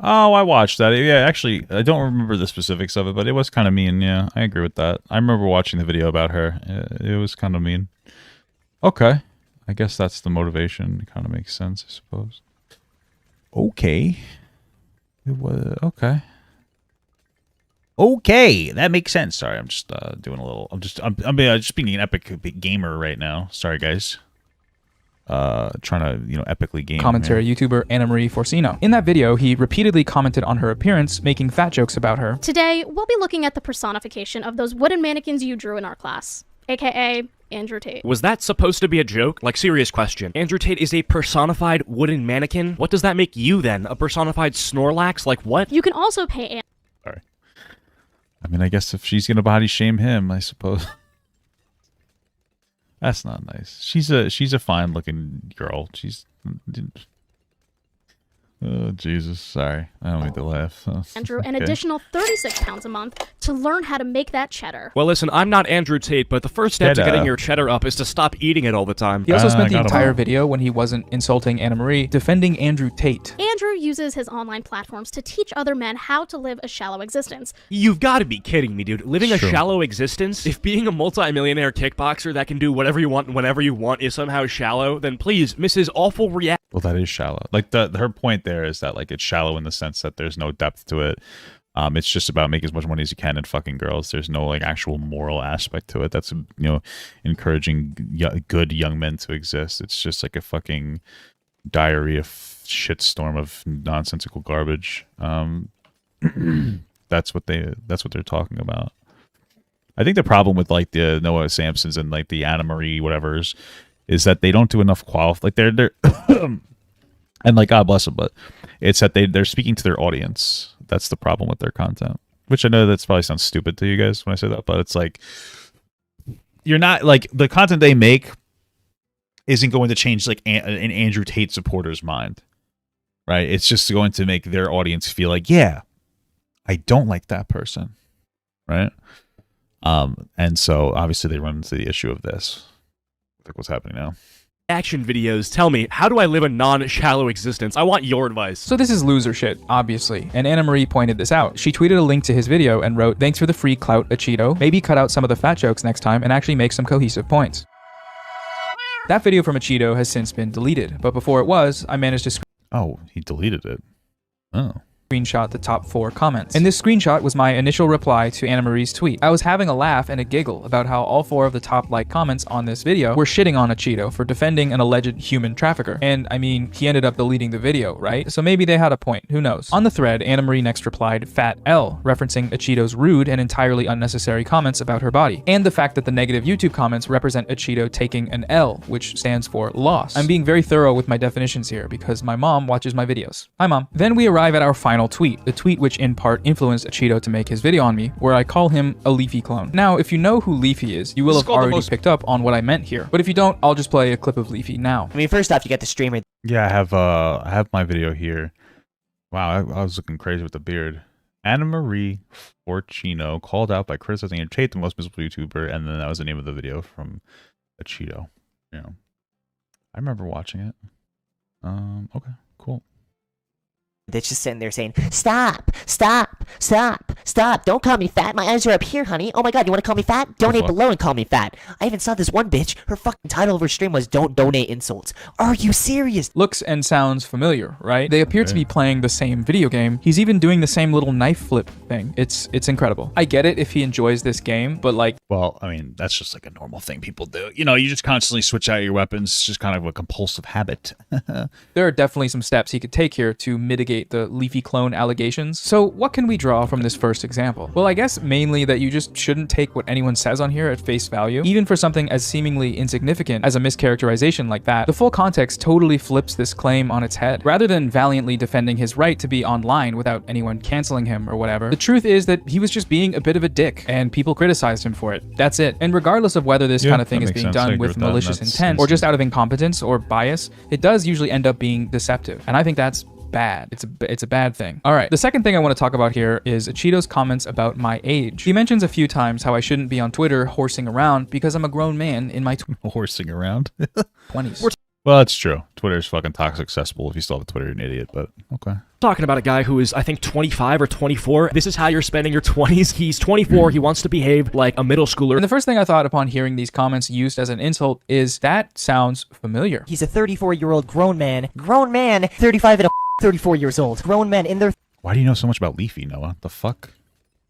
Oh, I watched that. Yeah, actually, I don't remember the specifics of it, but it was kind of mean. Yeah, I agree with that. I remember watching the video about her. It was kind of mean. Okay. I guess that's the motivation. It kind of makes sense, I suppose. Okay. It was... Okay. Okay, that makes sense. Sorry, I'm just doing a little... I'm just being an epic gamer right now. Sorry, guys. trying to, you know, epically game. Commentary YouTuber Anna Marie Forcino. In that video, he repeatedly commented on her appearance, making fat jokes about her. Today, we'll be looking at the personification of those wooden mannequins you drew in our class, aka Andrew Tate. Was that supposed to be a joke? Like, serious question. Andrew Tate is a personified wooden mannequin? What does that make you then? A personified Snorlax? Like, what? You can also pay Sorry. I mean, I guess if she's gonna body shame him, I suppose. That's not nice. She's a fine looking girl. She's oh Jesus, sorry. I don't mean to laugh. Andrew an additional 36 pounds a month to learn how to make that cheddar. Well, listen, I'm not Andrew Tate, but the first step to getting your cheddar up is to stop eating it all the time. He also spent the entire video, when he wasn't insulting Anna Marie, defending Andrew Tate. Andrew uses his online platforms to teach other men how to live a shallow existence. You've got to be kidding me, dude. Living a shallow existence? If being a multi-millionaire kickboxer that can do whatever you want whenever you want is somehow shallow, then please, Mrs. Awful React. Well, that is shallow. Like, her point there is that, like, it's shallow in the sense that there's no depth to it. It's just about making as much money as you can and fucking girls. There's no, like, actual moral aspect to it. That's, you know, encouraging good young men to exist. It's just like a fucking diarrhea shitstorm of nonsensical garbage. That's what they're talking about. I think the problem with, like, the Noah Samsons and, like, the Anna Marie whatevers is that they don't do enough like they're and, like, God bless them, but it's that they're speaking to their audience. That's the problem with their content, which I know that's probably sounds stupid to you guys when I say that, but it's like, you're not, like, the content they make isn't going to change, like, an Andrew Tate supporter's mind, right? It's just going to make their audience feel like, yeah, I don't like that person, right? And so obviously they run into the issue of this. Like, what's happening now? Action videos. Tell me, how do I live a non-shallow existence? I want your advice. So this is loser shit, obviously, and Anna Marie pointed this out. She tweeted a link to his video and wrote, "Thanks for the free clout, Acheeto. Maybe cut out some of the fat jokes next time and actually make some cohesive points." That video from Acheeto has since been deleted, but before it was, I managed to Oh, he deleted it. Oh. Screenshot the top 4 comments. And this screenshot was my initial reply to Anna Marie's tweet. I was having a laugh and a giggle about how all 4 of the top like comments on this video were shitting on Acheeto for defending an alleged human trafficker. And I mean, he ended up deleting the video, right? So maybe they had a point, who knows? On the thread, Anna Marie next replied, "Fat L," referencing Acheeto's rude and entirely unnecessary comments about her body, and the fact that the negative YouTube comments represent Acheeto taking an L, which stands for loss. I'm being very thorough with my definitions here because my mom watches my videos. Hi, Mom. Then we arrive at our final tweet, the tweet which in part influenced Acheeto to make his video on me, where I call him a Leafy clone. Now, if you know who Leafy is, you will have already picked up on what I meant here. But if you don't, I'll just play a clip of Leafy now. I mean, first off, you got the streamer. Yeah, I have my video here. Wow, I was looking crazy with the beard. Anna Marie Forcino called out by criticizing Andrew Tate, the most miserable YouTuber, and then that was the name of the video from Acheeto. You know, I remember watching it. Okay, cool. They're just sitting there saying, "Stop, stop, stop, stop. Don't call me fat. My eyes are up here, honey. Oh my God, you want to call me fat? Donate below and call me fat." I even saw this one bitch. Her fucking title of her stream was "Don't Donate Insults." Are you serious? Looks and sounds familiar, right? They appear to be playing the same video game. He's even doing the same little knife flip thing. It's incredible. I get it if he enjoys this game, but like... Well, I mean, that's just like a normal thing people do. You know, you just constantly switch out your weapons. It's just kind of a compulsive habit. There are definitely some steps he could take here to mitigate the Leafy clone allegations. So what can we draw from this first example? Well, I guess mainly that you just shouldn't take what anyone says on here at face value. Even for something as seemingly insignificant as a mischaracterization like that, the full context totally flips this claim on its head. Rather than valiantly defending his right to be online without anyone canceling him or whatever, the truth is that he was just being a bit of a dick and people criticized him for it. That's it. And regardless of whether this kind of thing is being done with malicious intent or just out of incompetence or bias, it does usually end up being deceptive. And I think that's bad. It's a bad thing. All right. The second thing I want to talk about here is Acheeto's comments about my age. He mentions a few times how I shouldn't be on Twitter horsing around because I'm a grown man in my horsing around 20s. Well, that's true. Twitter's fucking toxic cesspool. If you still have a Twitter, you're an idiot, but okay. Talking about a guy who is, I think, 25 or 24. This is how you're spending your 20s. He's 24. He wants to behave like a middle schooler. And the first thing I thought upon hearing these comments used as an insult is that sounds familiar. He's a 34-year-old grown man, 35 and 34 years old, grown men in their... Why do you know so much about Leafy, Noah? The fuck?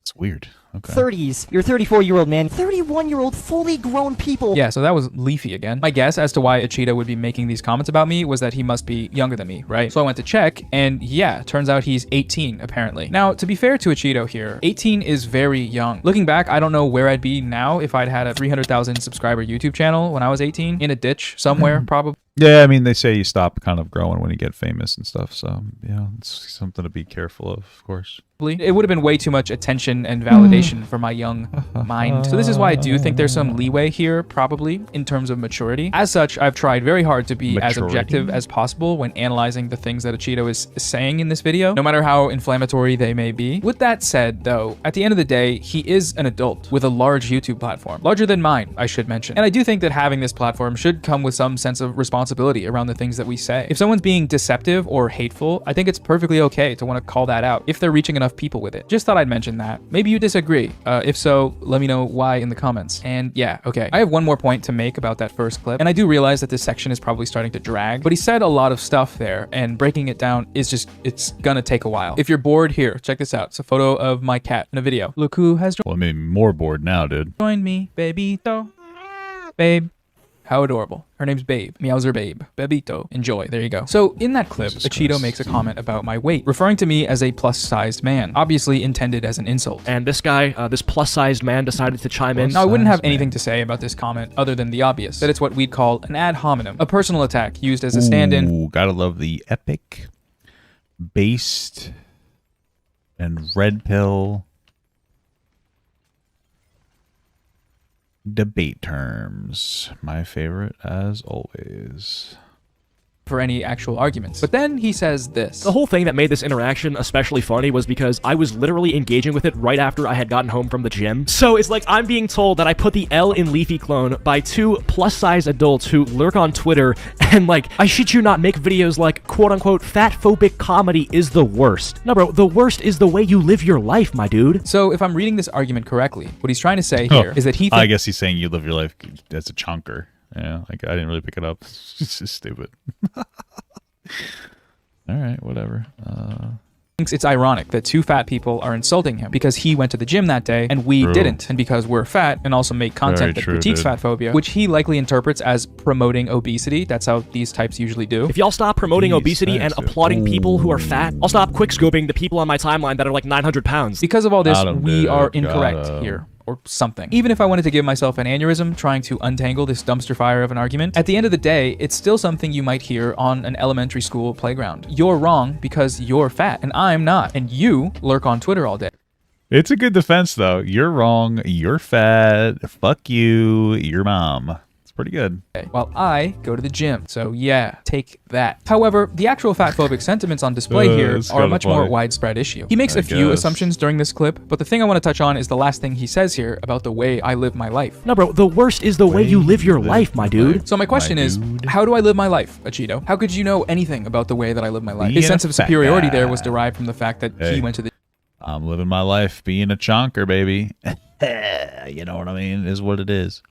It's weird. Okay. 30s. You're a 34-year-old man. 31-year-old fully grown people. Yeah, so that was Leafy again. My guess as to why Acheeto would be making these comments about me was that he must be younger than me, right? So I went to check, and yeah, turns out he's 18, apparently. Now, to be fair to Acheeto here, 18 is very young. Looking back, I don't know where I'd be now if I'd had a 300,000 subscriber YouTube channel when I was 18, in a ditch somewhere, probably. Yeah, I mean, they say you stop kind of growing when you get famous and stuff. So, yeah, it's something to be careful of course. It would have been way too much attention and validation for my young mind. So this is why I do think there's some leeway here, probably, in terms of maturity. As such, I've tried very hard to be as objective as possible when analyzing the things that Acheeto is saying in this video, no matter how inflammatory they may be. With that said, though, at the end of the day, he is an adult with a large YouTube platform. Larger than mine, I should mention. And I do think that having this platform should come with some sense of responsibility around the things that we say. If someone's being deceptive or hateful, I think it's perfectly okay to want to call that out if they're reaching enough people with it. Just thought I'd mention that. Maybe you disagree. If so, let me know why in the comments. And yeah, okay. I have one more point to make about that first clip, and I do realize that this section is probably starting to drag, but he said a lot of stuff there, and breaking it down is just, it's gonna take a while. If you're bored, here, check this out. It's a photo of my cat in a video. Look who has Well, I mean, more bored now, dude. joined me, babyito. Babe. How adorable. Her name's Babe. Meowser Babe. Bebito. Enjoy. There you go. So in that clip, Acheeto makes a comment about my weight, referring to me as a plus-sized man, obviously intended as an insult. And this guy, this plus-sized man, decided to chime in. Now, I wouldn't have anything to say about this comment other than the obvious, that it's what we'd call an ad hominem, a personal attack used as a stand-in. Ooh, gotta love the epic, based, and red pill debate terms. My favorite, as always. For any actual arguments. But then he says this. The whole thing that made this interaction especially funny was because I was literally engaging with it right after I had gotten home from the gym. So it's like I'm being told that I put the L in Leafy clone by two plus-size adults who lurk on Twitter and, like, I shit you not, make videos like, quote-unquote, fat-phobic comedy is the worst. No, bro, the worst is the way you live your life, my dude. So if I'm reading this argument correctly, what he's trying to say here is that he I guess he's saying you live your life as a chunker. Yeah, like I didn't really pick it up. It's just stupid. All right, whatever. Thinks it's ironic that two fat people are insulting him because he went to the gym that day and we didn't, and because we're fat and also make content that critiques fat phobia, which he likely interprets as promoting obesity. That's how these types usually do. If y'all stop promoting obesity and applauding people who are fat, I'll stop quickscoping the people on my timeline that are like 900 pounds. Because of all this, we are incorrect here. Or something. Even if I wanted to give myself an aneurysm trying to untangle this dumpster fire of an argument, at the end of the day, it's still something you might hear on an elementary school playground. You're wrong because you're fat, and I'm not, and you lurk on Twitter all day. It's a good defense, though. You're wrong. You're fat. Fuck you. Your mom. It's pretty good. While I go to the gym. So yeah, take that. However, the actual fatphobic sentiments on display here are a much more widespread issue. He makes a few assumptions during this clip, but the thing I want to touch on is the last thing he says here about the way I live my life. No, bro, the worst is the way you live your life, my dude. So my question is, how do I live my life, Acheeto? How could you know anything about the way that I live my life? His sense of superiority there was derived from the fact that he went to the... I'm living my life being a chonker, baby. You know what I mean? Is what it is.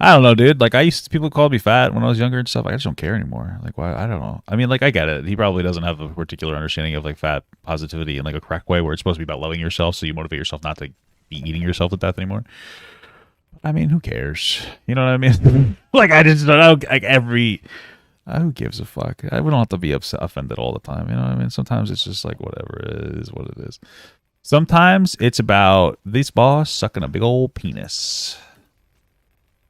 I don't know, dude. Like, people called me fat when I was younger and stuff. I just don't care anymore. Like, why? I don't know. I mean, like, I get it. He probably doesn't have a particular understanding of, like, fat positivity in, like, a crack way where it's supposed to be about loving yourself, so you motivate yourself not to be eating yourself to death anymore. I mean, who cares? You know what I mean? Like, I just don't know. Like, who gives a fuck? We don't have to be offended all the time. You know what I mean? Sometimes it's just like, whatever it is, what it is. Sometimes it's about this boss sucking a big old penis.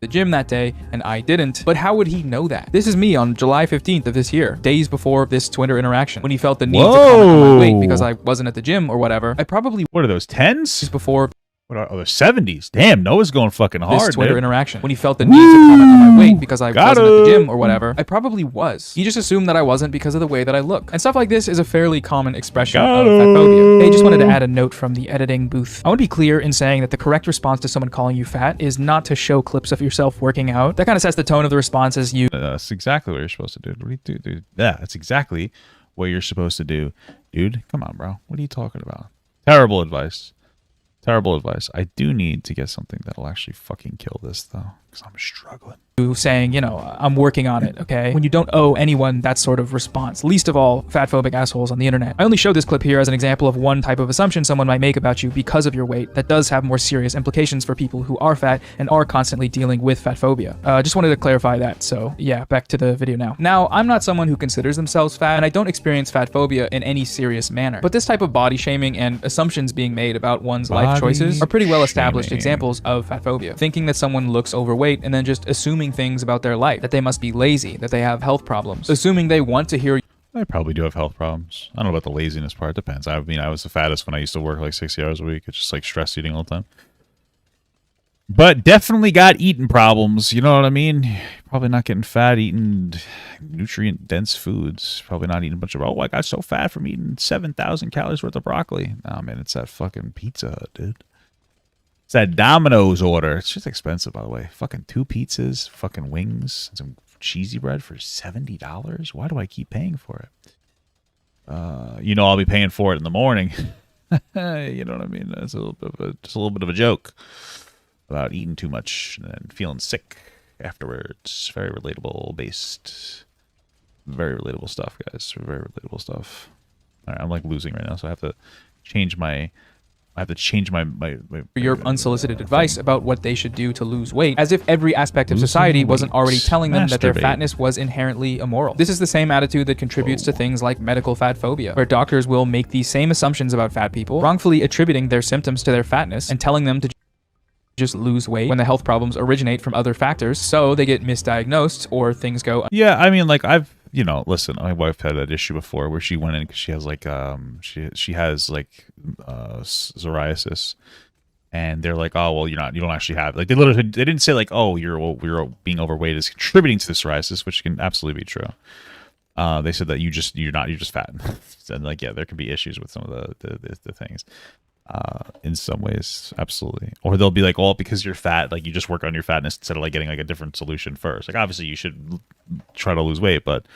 The gym that day, and I didn't. But how would he know that? This is me on July 15th of this year, days before this Twitter interaction, when he felt the need to comment on my weight because I wasn't at the gym or whatever. I probably... What are those, 10s? Before... What are the 70s? Damn, Noah's going fucking hard, this Twitter dude. interaction, when he felt the need to comment on my weight because I wasn't at the gym or whatever. I probably was. He just assumed that I wasn't because of the way that I look. And stuff like this is a fairly common expression of fatphobia. Hey, just wanted to add a note from the editing booth. I want to be clear in saying that the correct response to someone calling you fat is not to show clips of yourself working out. That kind of sets the tone of the response as you... That's exactly what you're supposed to do. What do you do, dude? Yeah, that's exactly what you're supposed to do. Dude, come on, bro. What are you talking about? Terrible advice. Terrible advice. I do need to get something that'll actually fucking kill this, though, because I'm struggling. saying, you know, I'm working on it, okay? When you don't owe anyone that sort of response, least of all fatphobic assholes on the internet. I only show this clip here as an example of one type of assumption someone might make about you because of your weight that does have more serious implications for people who are fat and are constantly dealing with fat phobia. Just wanted to clarify that. So yeah, back to the video now. Now, I'm not someone who considers themselves fat, and I don't experience fat phobia in any serious manner. But this type of body shaming and assumptions being made about one's life choices are pretty well established examples of fat phobia. Thinking that someone looks overweight and then just assuming things about their life, that they must be lazy, that they have health problems, assuming they want to hear. I probably do have health problems. I don't know about the laziness part. It depends. I mean, I was the fattest when I used to work like 60 hours a week. It's just like stress eating all the time. But definitely got eating problems. You know what I mean? Probably not getting fat eating nutrient-dense foods. Probably not eating a bunch of, oh, I got so fat from eating 7,000 calories worth of broccoli. Nah, man, it's that fucking Pizza Hut, dude. It's that Domino's order. It's just expensive, by the way. Fucking 2 pizzas, fucking wings, and some cheesy bread for $70. Why do I keep paying for it? You know, I'll be paying for it in the morning. You know what I mean? That's a little bit of just a little bit of a joke about eating too much and feeling sick afterwards. Very relatable based. Very relatable stuff, guys. Very relatable stuff. All right, I'm like losing right now, so I have to change my. Your unsolicited advice about what they should do to lose weight, as if every aspect of society wasn't already telling them that their fatness was inherently immoral. This is the same attitude that contributes to things like medical fat phobia, where doctors will make these same assumptions about fat people, wrongfully attributing their symptoms to their fatness and telling them to just lose weight when the health problems originate from other factors, so they get misdiagnosed or things go. Yeah, I mean, like you know, listen, my wife had that issue before where she went in because she has like she has like psoriasis, and they're like, oh well, you don't actually have, like, they didn't say like, oh, you're being overweight is contributing to the psoriasis, which can absolutely be true. They said that you're just fat. And like, yeah, there can be issues with some of the things. In some ways, absolutely. Or they'll be like, oh, because you're fat, like you just work on your fatness instead of like getting like a different solution first. Like, obviously you should try to lose weight, but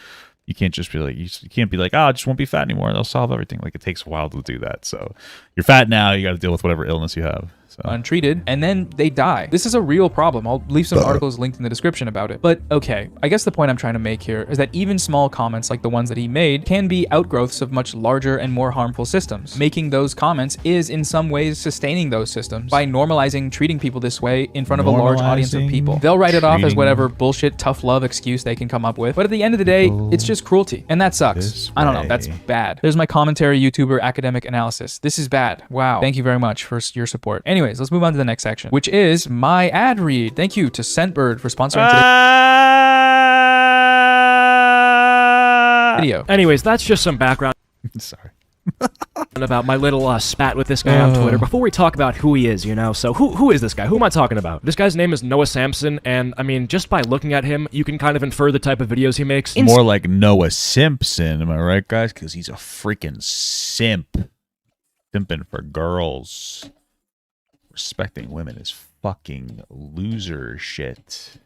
you can't just be like, you can't be like, oh, I just won't be fat anymore. They'll solve everything. Like, it takes a while to do that. So you're fat now, you got to deal with whatever illness you have. So. Untreated, and then they die. This is a real problem. I'll leave some articles linked in the description about it. But okay, I guess the point I'm trying to make here is that even small comments like the ones that he made can be outgrowths of much larger and more harmful systems. Making those comments is in some ways sustaining those systems by normalizing treating people this way in front of a large audience of people. They'll write it off as whatever bullshit tough love excuse they can come up with, but at the end of the day, it's just cruelty, and that sucks. I don't know, that's bad. There's my commentary YouTuber academic analysis. This is bad. Wow. Thank you very much for your support. Anyways, let's move on to the next section, which is my ad read. Thank you to Scentbird for sponsoring today's video. Anyways, that's just some background. Sorry. About my little spat with this guy on Twitter before we talk about who he is, you know. So who is this guy? Who am I talking about? This guy's name is Noah Samsen, and I mean, just by looking at him, you can kind of infer the type of videos he makes. More like Noah Simpson, am I right, guys? Because he's a freaking simp. Simping for girls. Respecting women is fucking loser shit.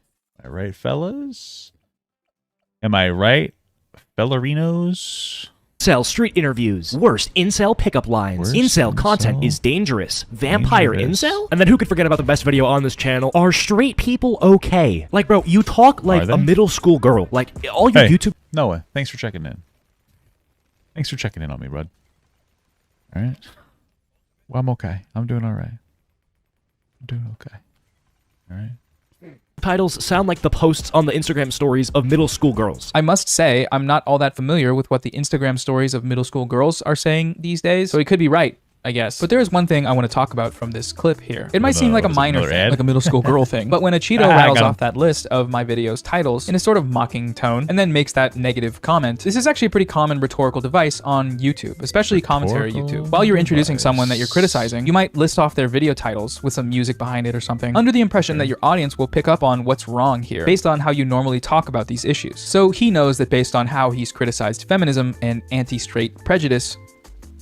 Am I right, fellas? Am I right, fellerinos? Incel street interviews. Worst incel pickup lines. Incel content is dangerous. Vampire incel? And then who could forget about the best video on this channel? Are straight people okay? Like, bro, you talk like a middle school girl. Like, all your YouTube... Noah, thanks for checking in. Thanks for checking in on me, bud. All right? Well, I'm okay. I'm doing all right. I'm doing okay. All right? Titles sound like the posts on the Instagram stories of middle school girls. I must say, I'm not all that familiar with what the Instagram stories of middle school girls are saying these days, so he could be right, I guess. But there is one thing I want to talk about from this clip here. It might seem like a minor thing, like a middle school girl thing, but when Acheeto rattles off that list of my video's titles in a sort of mocking tone and then makes that negative comment, this is actually a pretty common rhetorical device on YouTube, especially commentary YouTube. While you're introducing someone that you're criticizing, you might list off their video titles with some music behind it or something, under the impression that your audience will pick up on what's wrong here, based on how you normally talk about these issues. So he knows that based on how he's criticized feminism and anti-straight prejudice,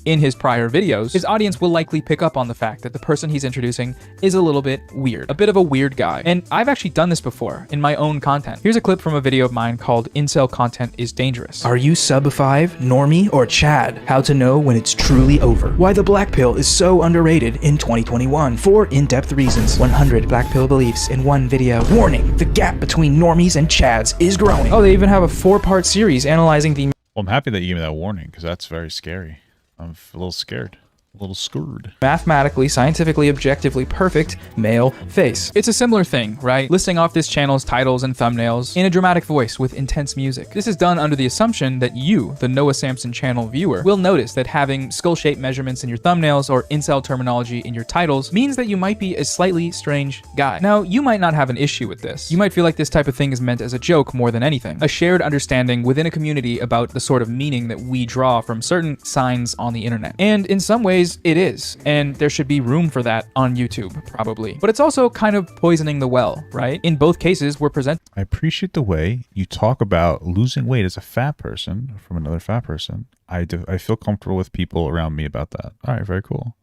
in his prior videos, his audience will likely pick up on the fact that the person he's introducing is a little bit weird, a bit of a weird guy. And I've actually done this before in my own content. Here's a clip from a video of mine called Incel Content is Dangerous. Are you sub 5, normie, or Chad? How to know when it's truly over. Why the black pill is so underrated in 2021. 4 in-depth reasons. 100 black pill beliefs in one video. Warning, the gap between normies and Chads is growing. Oh, they even have a 4-part series analyzing the... Well, I'm happy that you gave me that warning, because that's very scary. I'm a little scared. A little scared. Mathematically, scientifically, objectively perfect male face. It's a similar thing, right? Listing off this channel's titles and thumbnails in a dramatic voice with intense music. This is done under the assumption that you, the Noah Samsen channel viewer, will notice that having skull-shaped measurements in your thumbnails or incel terminology in your titles means that you might be a slightly strange guy. Now, you might not have an issue with this. You might feel like this type of thing is meant as a joke more than anything. A shared understanding within a community about the sort of meaning that we draw from certain signs on the internet. And in some ways, it is, and there should be room for that on YouTube, probably. But it's also kind of poisoning the well, right? In both cases, we're presenting... I appreciate the way you talk about losing weight as a fat person from another fat person. I feel comfortable with people around me about that. All right, very cool.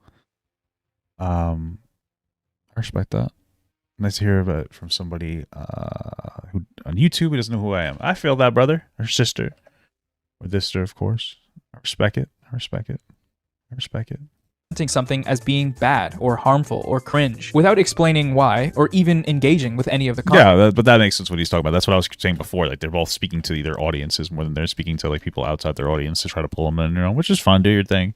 I respect that. Nice to hear about it from somebody who on YouTube who doesn't know who I am. I feel that, brother or sister or this sister, of course. I respect it. I respect it. I respect it. Something as being bad or harmful or cringe without explaining why or even engaging with any of the content. Yeah, but that makes sense what he's talking about. That's what I was saying before. Like, they're both speaking to their audiences more than they're speaking to like people outside their audience to try to pull them in, which is fun. Do your thing.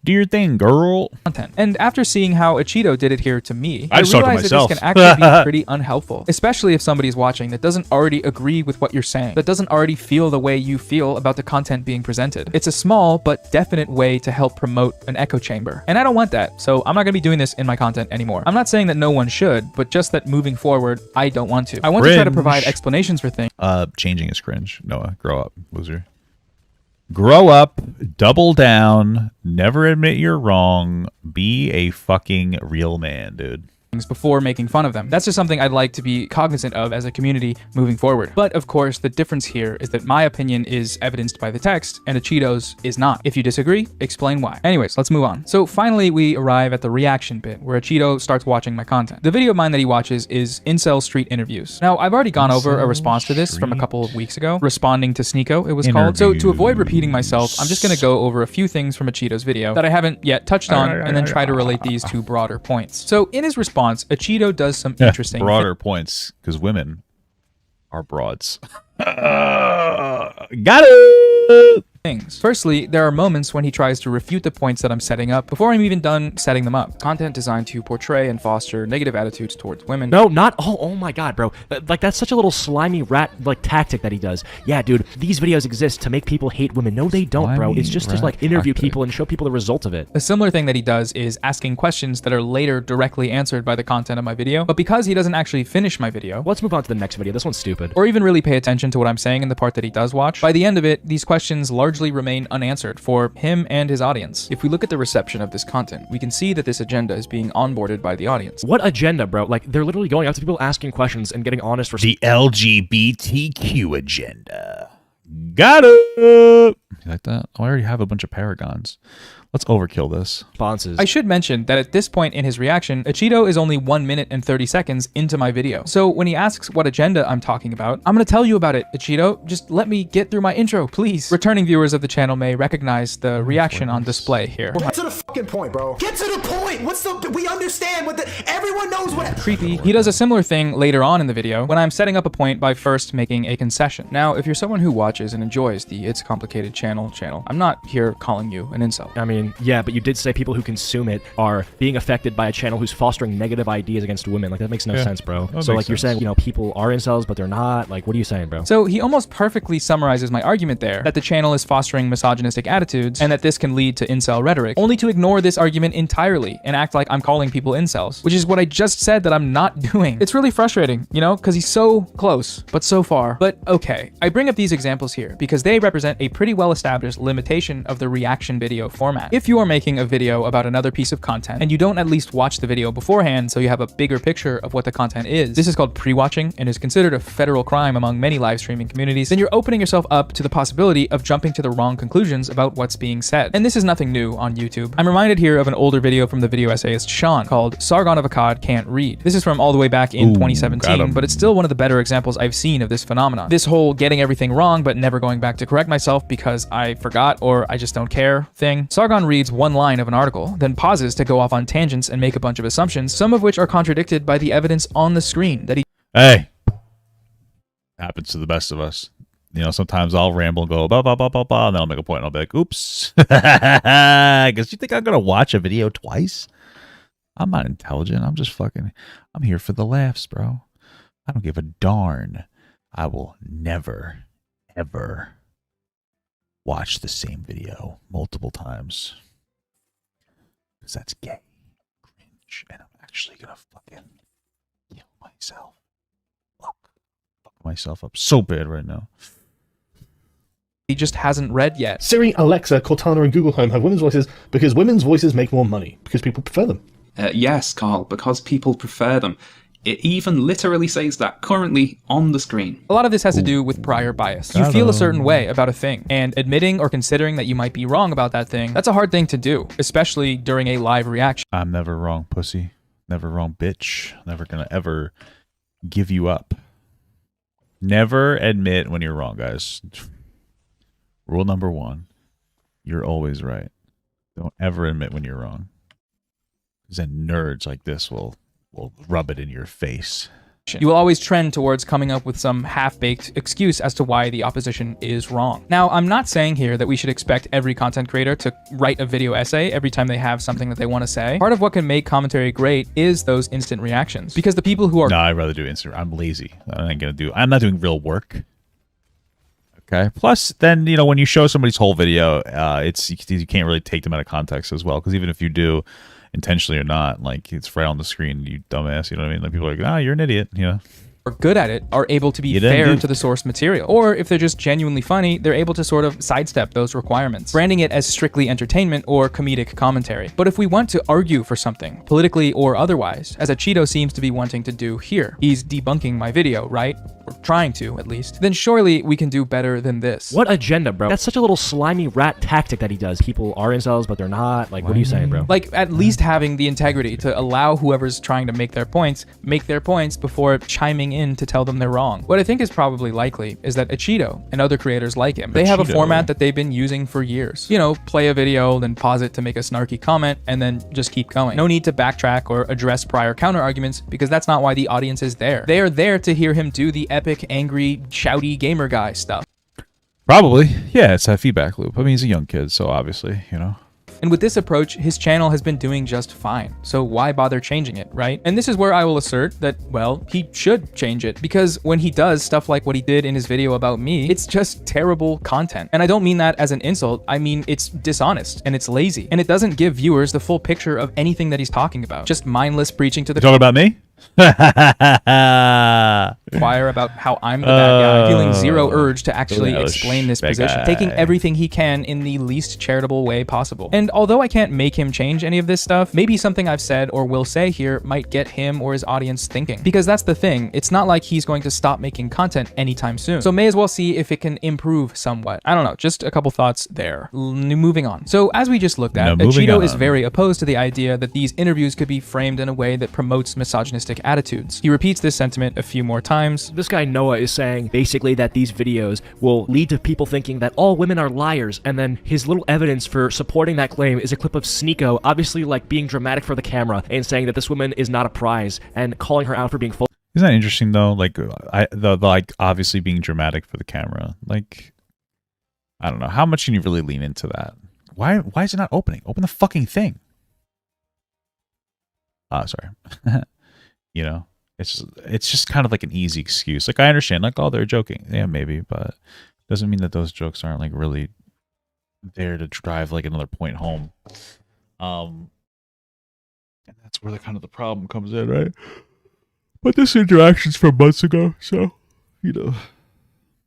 Do your thing, girl. Content. And after seeing how Acheeto did it here to me, I realized that this can actually be pretty unhelpful, especially if somebody's watching that doesn't already agree with what you're saying, that doesn't already feel the way you feel about the content being presented. It's a small but definite way to help promote an echo chamber. And I don't want that, so I'm not going to be doing this in my content anymore. I'm not saying that no one should, but just that moving forward, I don't want to. I want to try to provide explanations for things. Changing is cringe. Noah, grow up, loser. Grow up, double down, never admit you're wrong, be a fucking real man, dude. Before making fun of them. That's just something I'd like to be cognizant of as a community moving forward. But of course, the difference here is that my opinion is evidenced by the text and Acheeto's is not. If you disagree, explain why. Anyways, let's move on. So finally, we arrive at the reaction bit where Acheeto starts watching my content. The video of mine that he watches is Incel Street Interviews. Now, I've already gone over a response to this from a couple of weeks ago, responding to Sneeko, it was called. So to avoid repeating myself, I'm just going to go over a few things from Acheeto's video that I haven't yet touched on and then try to relate these to broader points. So in his response, Acheeto does some interesting broader points because women are broads. Got it. things. Firstly, there are moments when he tries to refute the points that I'm setting up before I'm even done setting them up. Content designed to portray and foster negative attitudes towards women. No, not oh my god, bro. Like, that's such a little slimy rat like tactic that he does. Yeah, dude, these videos exist to make people hate women. No, they don't, bro. It's just to like interview people and show people the result of it. A similar thing that he does is asking questions that are later directly answered by the content of my video, but because he doesn't actually finish my video, let's move on to the next video. This one's stupid. Or even really pay attention to what I'm saying in the part that he does watch. By the end of it, these questions largely remain unanswered for him and his audience. If we look at the reception of this content, we can see that this agenda is being onboarded by the audience. What agenda, bro? Like, they're literally going out to people asking questions and getting honest responses. The LGBTQ agenda. Got it. You like that? Oh, I already have a bunch of paragons. Let's overkill this. Responses. I should mention that at this point in his reaction, Acheeto is only 1 minute and 30 seconds into my video. So when he asks what agenda I'm talking about, I'm gonna tell you about it, Acheeto. Just let me get through my intro, please. Returning viewers of the channel may recognize the reaction on display here. Get to the fucking point, bro. Get to the point. What's the? We understand what the. Everyone knows what. Creepy. He does a similar thing later on in the video when I'm setting up a point by first making a concession. Now, if you're someone who watches and enjoys the It's Complicated channel, I'm not here calling you an incel. I mean, yeah, but you did say people who consume it are being affected by a channel who's fostering negative ideas against women. Like, that makes no sense, bro. So, like, you're saying, you know, people are incels, but they're not. Like, what are you saying, bro? So he almost perfectly summarizes my argument there, that the channel is fostering misogynistic attitudes and that this can lead to incel rhetoric, only to ignore ignore this argument entirely and act like I'm calling people incels, which is what I just said that I'm not doing. It's really frustrating, you know, because he's so close, but so far. But okay, I bring up these examples here because they represent a pretty well-established limitation of the reaction video format. If you are making a video about another piece of content and you don't at least watch the video beforehand so you have a bigger picture of what the content is, this is called pre-watching and is considered a federal crime among many live streaming communities, then you're opening yourself up to the possibility of jumping to the wrong conclusions about what's being said. And this is nothing new on YouTube. I'm reminded here of an older video from the video essayist Sean called Sargon of Akkad Can't Read. This is from all the way back in 2017, but it's still one of the better examples I've seen of this phenomenon. This whole getting everything wrong but never going back to correct myself because I forgot or I just don't care thing. Sargon reads one line of an article, then pauses to go off on tangents and make a bunch of assumptions, some of which are contradicted by the evidence on the screen that he— Hey, happens to the best of us. You know, sometimes I'll ramble and go, blah, blah, blah, blah, blah, and then I'll make a point and I'll be like, oops. Because you think I'm going to watch a video twice? I'm not intelligent. I'm just fucking, I'm here for the laughs, bro. I don't give a darn. I will never, ever watch the same video multiple times. Because that's gay. Cringe. And I'm actually going to fucking kill myself. Fuck myself up so bad right now. he just hasn't read yet. Siri, Alexa, Cortana, and Google Home have women's voices because women's voices make more money, because people prefer them. Yes, Carl, because people prefer them. It even literally says that currently on the screen. A lot of this has to do with prior bias. You feel a certain way about a thing, and admitting or considering that you might be wrong about that thing, that's a hard thing to do, especially during a live reaction. I'm never wrong, pussy. Never wrong, bitch. Never gonna ever give you up. Never admit when you're wrong, guys. Rule number 1, you're always right. Don't ever admit when you're wrong. Because then nerds like this will rub it in your face. You will always trend towards coming up with some half-baked excuse as to why the opposition is wrong. Now, I'm not saying here that we should expect every content creator to write a video essay every time they have something that they want to say. Part of what can make commentary great is those instant reactions. Because the people who are— No, I'd rather do instant. I'm lazy. I'm not doing real work. Okay. Plus, then, you know, when you show somebody's whole video, you can't really take them out of context as well. Because even if you do, intentionally or not, like, it's right on the screen, you dumbass, you know what I mean? Like, people are like, you're an idiot, you know? Are good at it are able to be fair to the source material. Or if they're just genuinely funny, they're able to sort of sidestep those requirements, branding it as strictly entertainment or comedic commentary. But if we want to argue for something, politically or otherwise, as Acheeto seems to be wanting to do here, he's debunking my video, right? Or trying to, at least. Then surely we can do better than this. What agenda, bro? That's such a little slimy rat tactic that he does. People are incels, but they're not. Like, what are you saying, bro? Like, at least having the integrity to allow whoever's trying to make their points before chiming in to tell them they're wrong. What I think is probably likely is that Acheeto and other creators like him, they have a format that they've been using for years. You know, play a video, then pause it to make a snarky comment, and then just keep going. No need to backtrack or address prior counter arguments, because that's not why the audience is there. They are there to hear him do the epic, angry, shouty gamer guy stuff. Probably. Yeah, it's that feedback loop. I mean, he's a young kid, so obviously, you know. And with this approach, his channel has been doing just fine. So why bother changing it, right? And this is where I will assert that, well, he should change it, because when he does stuff like what he did in his video about me, it's just terrible content. And I don't mean that as an insult. I mean, it's dishonest and it's lazy. And it doesn't give viewers the full picture of anything that he's talking about. Just mindless preaching to the— You talking about me? Choir about how I'm the bad guy, feeling zero urge to actually explain this position, taking everything he can in the least charitable way possible. And although I can't make him change any of this stuff, maybe something I've said or will say here might get him or his audience thinking. Because that's the thing, it's not like he's going to stop making content anytime soon. So may as well see if it can improve somewhat. I don't know, just a couple thoughts there. Moving on. So as we just looked at, Acheeto is very opposed to the idea that these interviews could be framed in a way that promotes misogynistic attitudes. He repeats this sentiment a few more times. This guy Noah is saying basically that these videos will lead to people thinking that all women are liars, and then his little evidence for supporting that claim is a clip of Sneeko obviously like being dramatic for the camera and saying that this woman is not a prize and calling her out for being full. Isn't that interesting though? Like the like obviously being dramatic for the camera. Like, I don't know, how much can you really lean into that? Why is it not opening? Open the fucking thing. Sorry. You know, it's just kind of like an easy excuse. Like, I understand, like, oh, they're joking. Yeah, maybe, but it doesn't mean that those jokes aren't like really there to drive like another point home. And that's where the kind of the problem comes in, right? But this interaction's from months ago, so you know.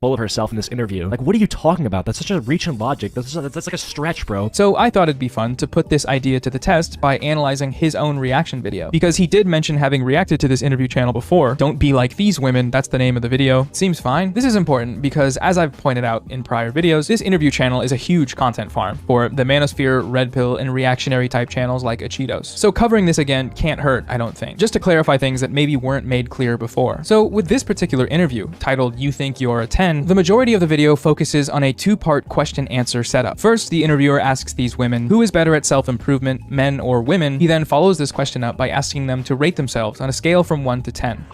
Full of herself in this interview. Like, what are you talking about? That's such a reach in logic. That's like a stretch, bro. So I thought it'd be fun to put this idea to the test by analyzing his own reaction video. Because he did mention having reacted to this interview channel before. Don't be like these women, that's the name of the video. Seems fine. This is important because, as I've pointed out in prior videos, this interview channel is a huge content farm for the Manosphere, Red Pill, and reactionary type channels like Acheetos. So covering this again can't hurt, I don't think. Just to clarify things that maybe weren't made clear before. So with this particular interview, titled You Think You're a 10, the majority of the video focuses on a two-part question-answer setup. First, the interviewer asks these women, who is better at self-improvement, men or women? He then follows this question up by asking them to rate themselves on a scale from 1 to 10.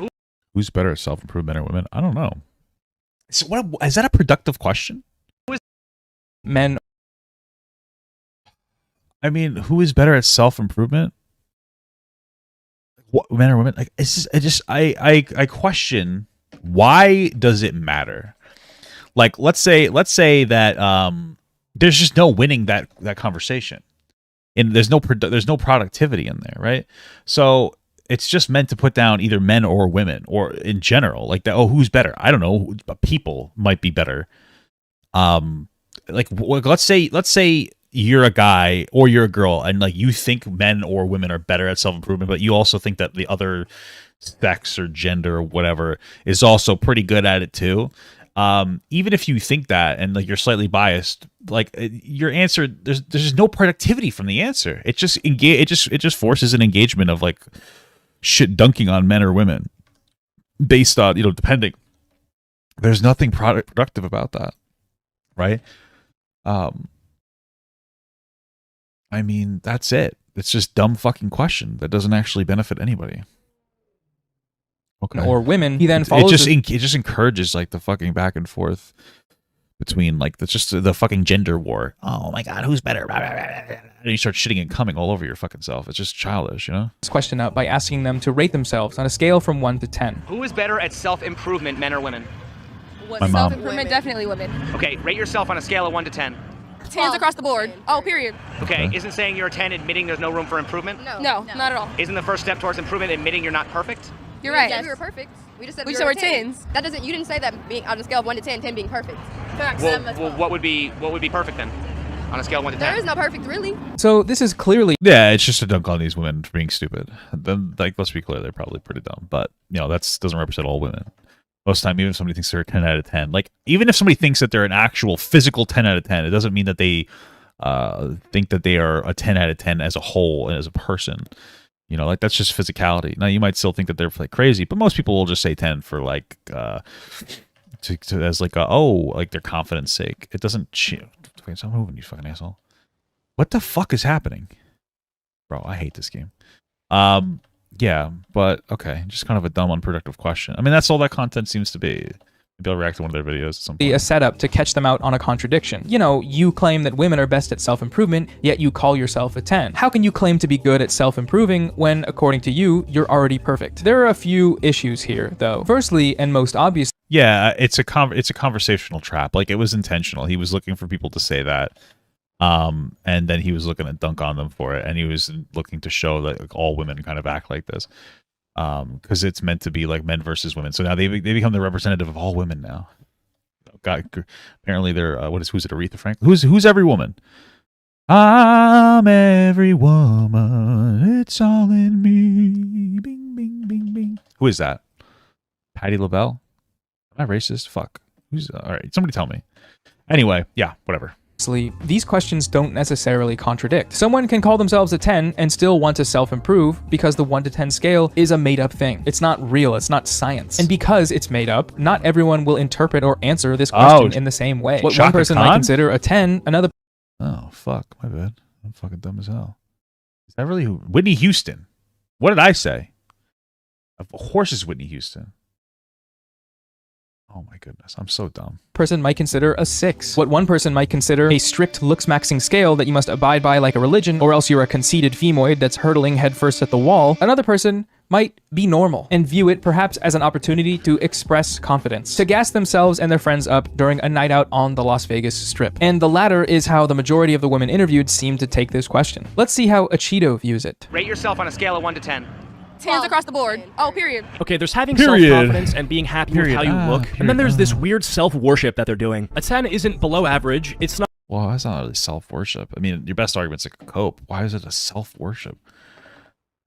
Who's better at self-improvement, men or women? I don't know. So what, is that a productive question? Men. I mean, who is better at self-improvement? What, men or women? Like, it's just, I question, why does it matter? Like, let's say that there's just no winning that conversation, and there's no productivity in there, right? So it's just meant to put down either men or women, or in general, like that. Oh, who's better? I don't know. People might be better. Like, let's say you're a guy or you're a girl, and like you think men or women are better at self-improvement, but you also think that the other sex or gender or whatever is also pretty good at it too. Even if you think that and like you're slightly biased, like your answer, there's just no productivity from the answer. It just forces an engagement of like shit dunking on men or women based on, depending. There's nothing productive about that, right? I mean, that's it. It's just dumb fucking question that doesn't actually benefit anybody. Okay. Or women. He then follows. It just encourages like the fucking back and forth between like the fucking gender war. Oh my god, who's better? And you start shitting and coming all over your fucking self. It's just childish, This question up by asking them to rate themselves on a scale from 1 to 10. Who is better at self-improvement, men or women? My mom. Self-improvement, definitely women. Okay, rate yourself on a scale of 1 to 10. 10s across the board. Oh, period. Okay, isn't saying you're a 10 admitting there's no room for improvement? No, not at all. Isn't the first step towards improvement admitting you're not perfect? You're right. Yes. We were perfect. We just said we were said we're 10s. That doesn't. You didn't say that being on a scale of 1 to 10, 10 being perfect. Facts. Well, what would be perfect then? On a scale of 1 to 10? There is no perfect, really. So this is clearly... Yeah, it's just a dunk on these women for being stupid. Then, like, let's be clear, they're probably pretty dumb. But, that doesn't represent all women. Most of the time, even if somebody thinks they're a 10 out of 10, like, even if somebody thinks that they're an actual physical 10 out of 10, it doesn't mean that they think that they are a 10 out of 10 as a whole and as a person. Like, that's just physicality. Now, you might still think that they're like crazy, but most people will just say 10 for like as like like their confidence sake. It doesn't. Stop moving, you fucking asshole. What the fuck is happening, bro? I hate this game. Yeah, but okay, just kind of a dumb, unproductive question. I mean, that's all that content seems to be. Maybe I'll react to one of their videos at some point. A setup to catch them out on a contradiction. You claim that women are best at self-improvement, yet you call yourself a 10. How can you claim to be good at self-improving when, according to you, you're already perfect? There are a few issues here, though. Firstly, and most obviously... Yeah, it's a conversational trap. Like, it was intentional. He was looking for people to say that. And then he was looking to dunk on them for it. And he was looking to show that like, all women kind of act like this. Because it's meant to be like men versus women. So now they become the representative of all women now. God, apparently they're who's it? Aretha Franklin? Who's every woman? I'm every woman. It's all in me. Bing bing bing bing. Who is that? Patti LaBelle? Am I racist? Fuck. Who's all right? Somebody tell me. Anyway, yeah, whatever. These questions don't necessarily contradict. Someone can call themselves a 10 and still want to self-improve because the 1 to 10 scale is a made-up thing. It's not real, it's not science. And because it's made up, not everyone will interpret or answer this question in the same way. What one person might consider a 10, another... Oh, fuck, my bad. I'm fucking dumb as hell. Is that really who? Whitney Houston. What did I say? Of course it's Whitney Houston. Oh my goodness, I'm so dumb. Person might consider a 6. What one person might consider a strict looks-maxing scale that you must abide by like a religion, or else you're a conceited femoid that's hurtling headfirst at the wall. Another person might be normal and view it perhaps as an opportunity to express confidence, to gas themselves and their friends up during a night out on the Las Vegas Strip. And the latter is how the majority of the women interviewed seem to take this question. Let's see how Acheeto views it. Rate yourself on a scale of 1 to 10. 10s across the board. Oh, period. Okay, there's having self-confidence and being happy with how you look, and then there's this weird self-worship that they're doing. A 10 isn't below average. It's not. Well, that's not really self-worship. I mean, your best argument's like a cope. Why is it a self-worship?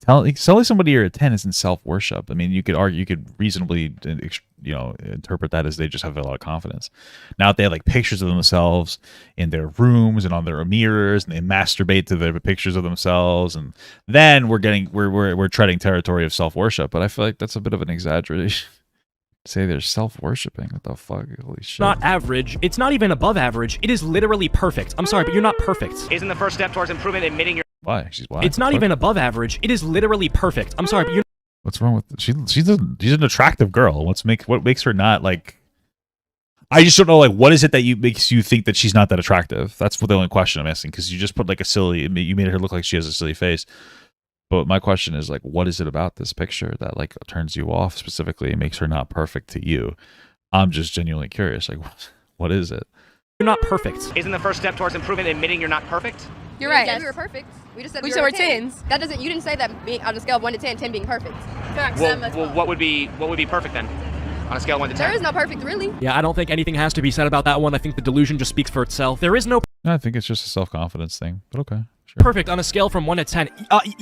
Telling somebody you're a 10 isn't self-worship. I mean, you could argue, you could reasonably, you know, interpret that as they just have a lot of confidence. Now, if they have like pictures of themselves in their rooms and on their mirrors, and they masturbate to their pictures of themselves, and then we're treading territory of self-worship. But I feel like that's a bit of an exaggeration. Say they're self-worshipping. What the fuck? Holy shit. Not average. It's not even above average. It is literally perfect. I'm sorry, but you're not perfect. Isn't the first step towards improvement admitting your... Why? She's why? It's not even above average. It is literally perfect. I'm sorry, but you're... What's wrong with she's an attractive girl. What makes her not like? I just don't know. Like, what is it that makes you think that she's not that attractive? That's the only question I'm asking. Because you just put like you made her look like she has a silly face. But my question is like, what is it about this picture that like turns you off specifically and makes her not perfect to you? I'm just genuinely curious. Like, what is it? You're not perfect. Isn't the first step towards improvement admitting you're not perfect? You're right. We were perfect. We just said We we said were we're 10s. That doesn't. You didn't say that being on a scale of 1 to 10, 10 being perfect. Correct. Well, what would be perfect then? On a scale of 1 to 10. There is no perfect, really. Yeah, I don't think anything has to be said about that one. I think the delusion just speaks for itself. There is no... I think it's just a self-confidence thing. But okay. Sure. Perfect on a scale from 1 to 10.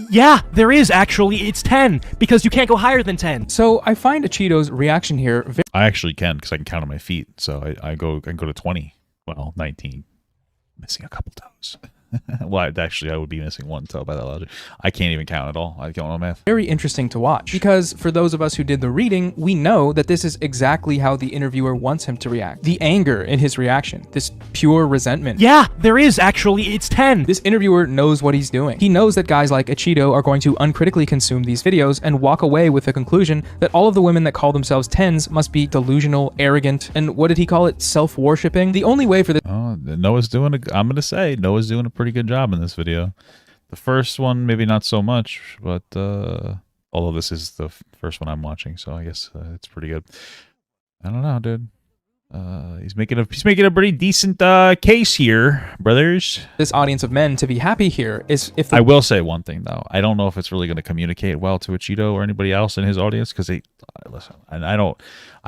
Yeah, there is actually. It's 10 because you can't go higher than 10. So I find Acheeto's reaction here I actually can because I can count on my feet. So I can go to 20. Well, 19. Missing a couple toes. Well, actually, I would be missing one toe by that logic. I can't even count at all. I don't know math. very interesting to watch, because for those of us who did the reading, we know that this is exactly how the interviewer wants him to react. The anger in his reaction, this pure resentment. Yeah, there is actually. It's 10. This interviewer knows what he's doing. He knows that guys like Acheeto are going to uncritically consume these videos and walk away with the conclusion that all of the women that call themselves 10s must be delusional, arrogant, and what did he call it? Self-worshipping. The only way for this... Oh, Noah's doing I'm going to say Noah's doing a pretty good job in this video. The first one, maybe not so much, but although this is the first one I'm watching, so I guess it's pretty good. I don't know, dude. He's making a pretty decent case here, brothers. This audience of men to be happy here is if I will say one thing though. I don't know if it's really going to communicate well to Acheeto or anybody else in his audience, because listen, and I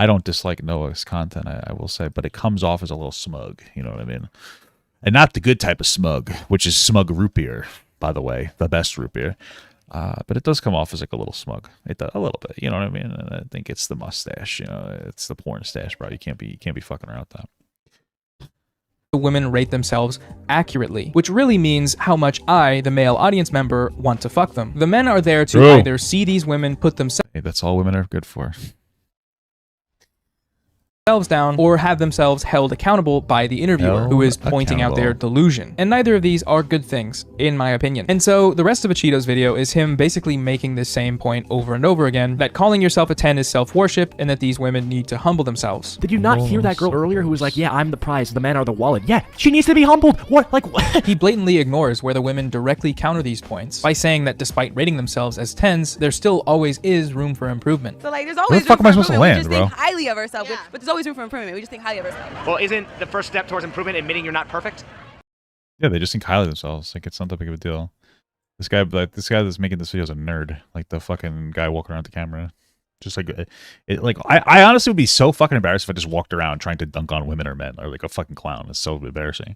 don't dislike Noah's content. I will say, but it comes off as a little smug. You know what I mean? And not the good type of smug, which is smug root beer, by the way, the best root beer. But it does come off as like a little smug. It does, a little bit, you know what I mean? And I think it's the mustache, you know, it's the porn stash, bro. You can't be fucking around with that. The women rate themselves accurately, which really means how much I, the male audience member, want to fuck them. The men are there to either see these women put themselves... Hey, that's all women are good for. Down or have themselves held accountable by the interviewer who is pointing out their delusion. And neither of these are good things, in my opinion. And so the rest of Acheeto's video is him basically making the same point over and over again, that calling yourself a 10 is self-worship and that these women need to humble themselves. Did you not hear that girl earlier who was like, yeah, I'm the prize, the men are the wallet? Yeah, she needs to be humbled. What? Like, what? He blatantly ignores where the women directly counter these points by saying that despite rating themselves as 10s, there still always is room for improvement. So like, there's always Where the fuck am I supposed to land, we just bro? think highly of ourselves, but there's always room for improvement. We just think highly of ourselves. Well, isn't the first step towards improvement admitting you're not perfect? Yeah, they just think highly of themselves. Like, it's not that big of a deal. This guy that's making this video is a nerd. Like the fucking guy walking around the camera. Just like I honestly would be so fucking embarrassed if I just walked around trying to dunk on women or men, or like a fucking clown. It's so embarrassing.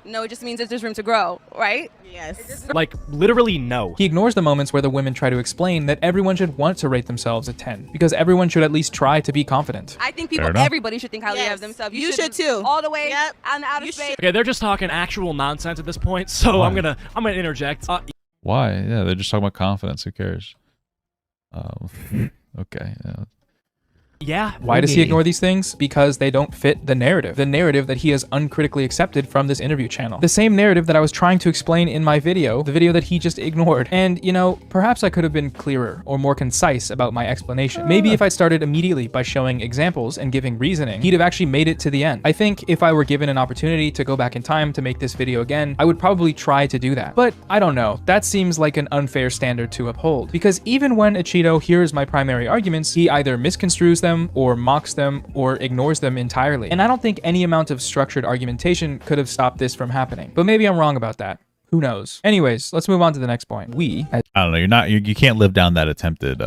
No, it just means that there's room to grow, right? Yes. Like, literally no. He ignores the moments where the women try to explain that everyone should want to rate themselves a 10, because everyone should at least try to be confident. I think everybody should think highly of themselves. You should too. All the way on the outer space. Okay, they're just talking actual nonsense at this point, so I'm gonna interject. Why? Yeah, they're just talking about confidence. Who cares? Okay. Yeah. Yeah. Why does he ignore these things? Because they don't fit the narrative that he has uncritically accepted from this interview channel. The same narrative that I was trying to explain in my video, the video that he just ignored. And, you know, perhaps I could have been clearer or more concise about my explanation. Maybe if I started immediately by showing examples and giving reasoning, he'd have actually made it to the end. I think if I were given an opportunity to go back in time to make this video again, I would probably try to do that. But I don't know, that seems like an unfair standard to uphold. Because even when Acheeto hears my primary arguments, he either misconstrues them or mocks them or ignores them entirely. And I don't think any amount of structured argumentation could have stopped this from happening. But maybe I'm wrong about that. Who knows? Anyways, let's move on to the next point. I don't know. You can't live down that attempted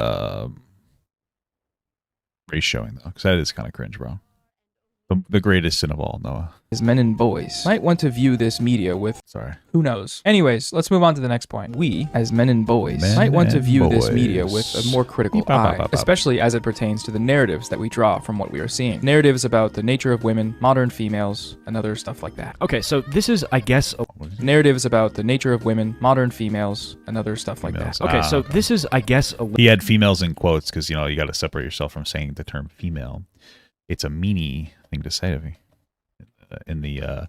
race showing though, because that is kind of cringe, bro. The greatest sin of all, Noah. As men and boys might want to view this media with, who knows? Anyways, let's move on to the next point. We, as men and boys, might want to view this media with a more critical eye, especially as it pertains to the narratives that we draw from what we are seeing. Narratives about the nature of women, modern females, and other stuff like that. Okay, so this is, I guess... Narratives about the nature of women, modern females, and other stuff like that. Okay, so this is, I guess... He had females in quotes because, you know, you got to separate yourself from saying the term female. It's a meanie thing to say to me. In the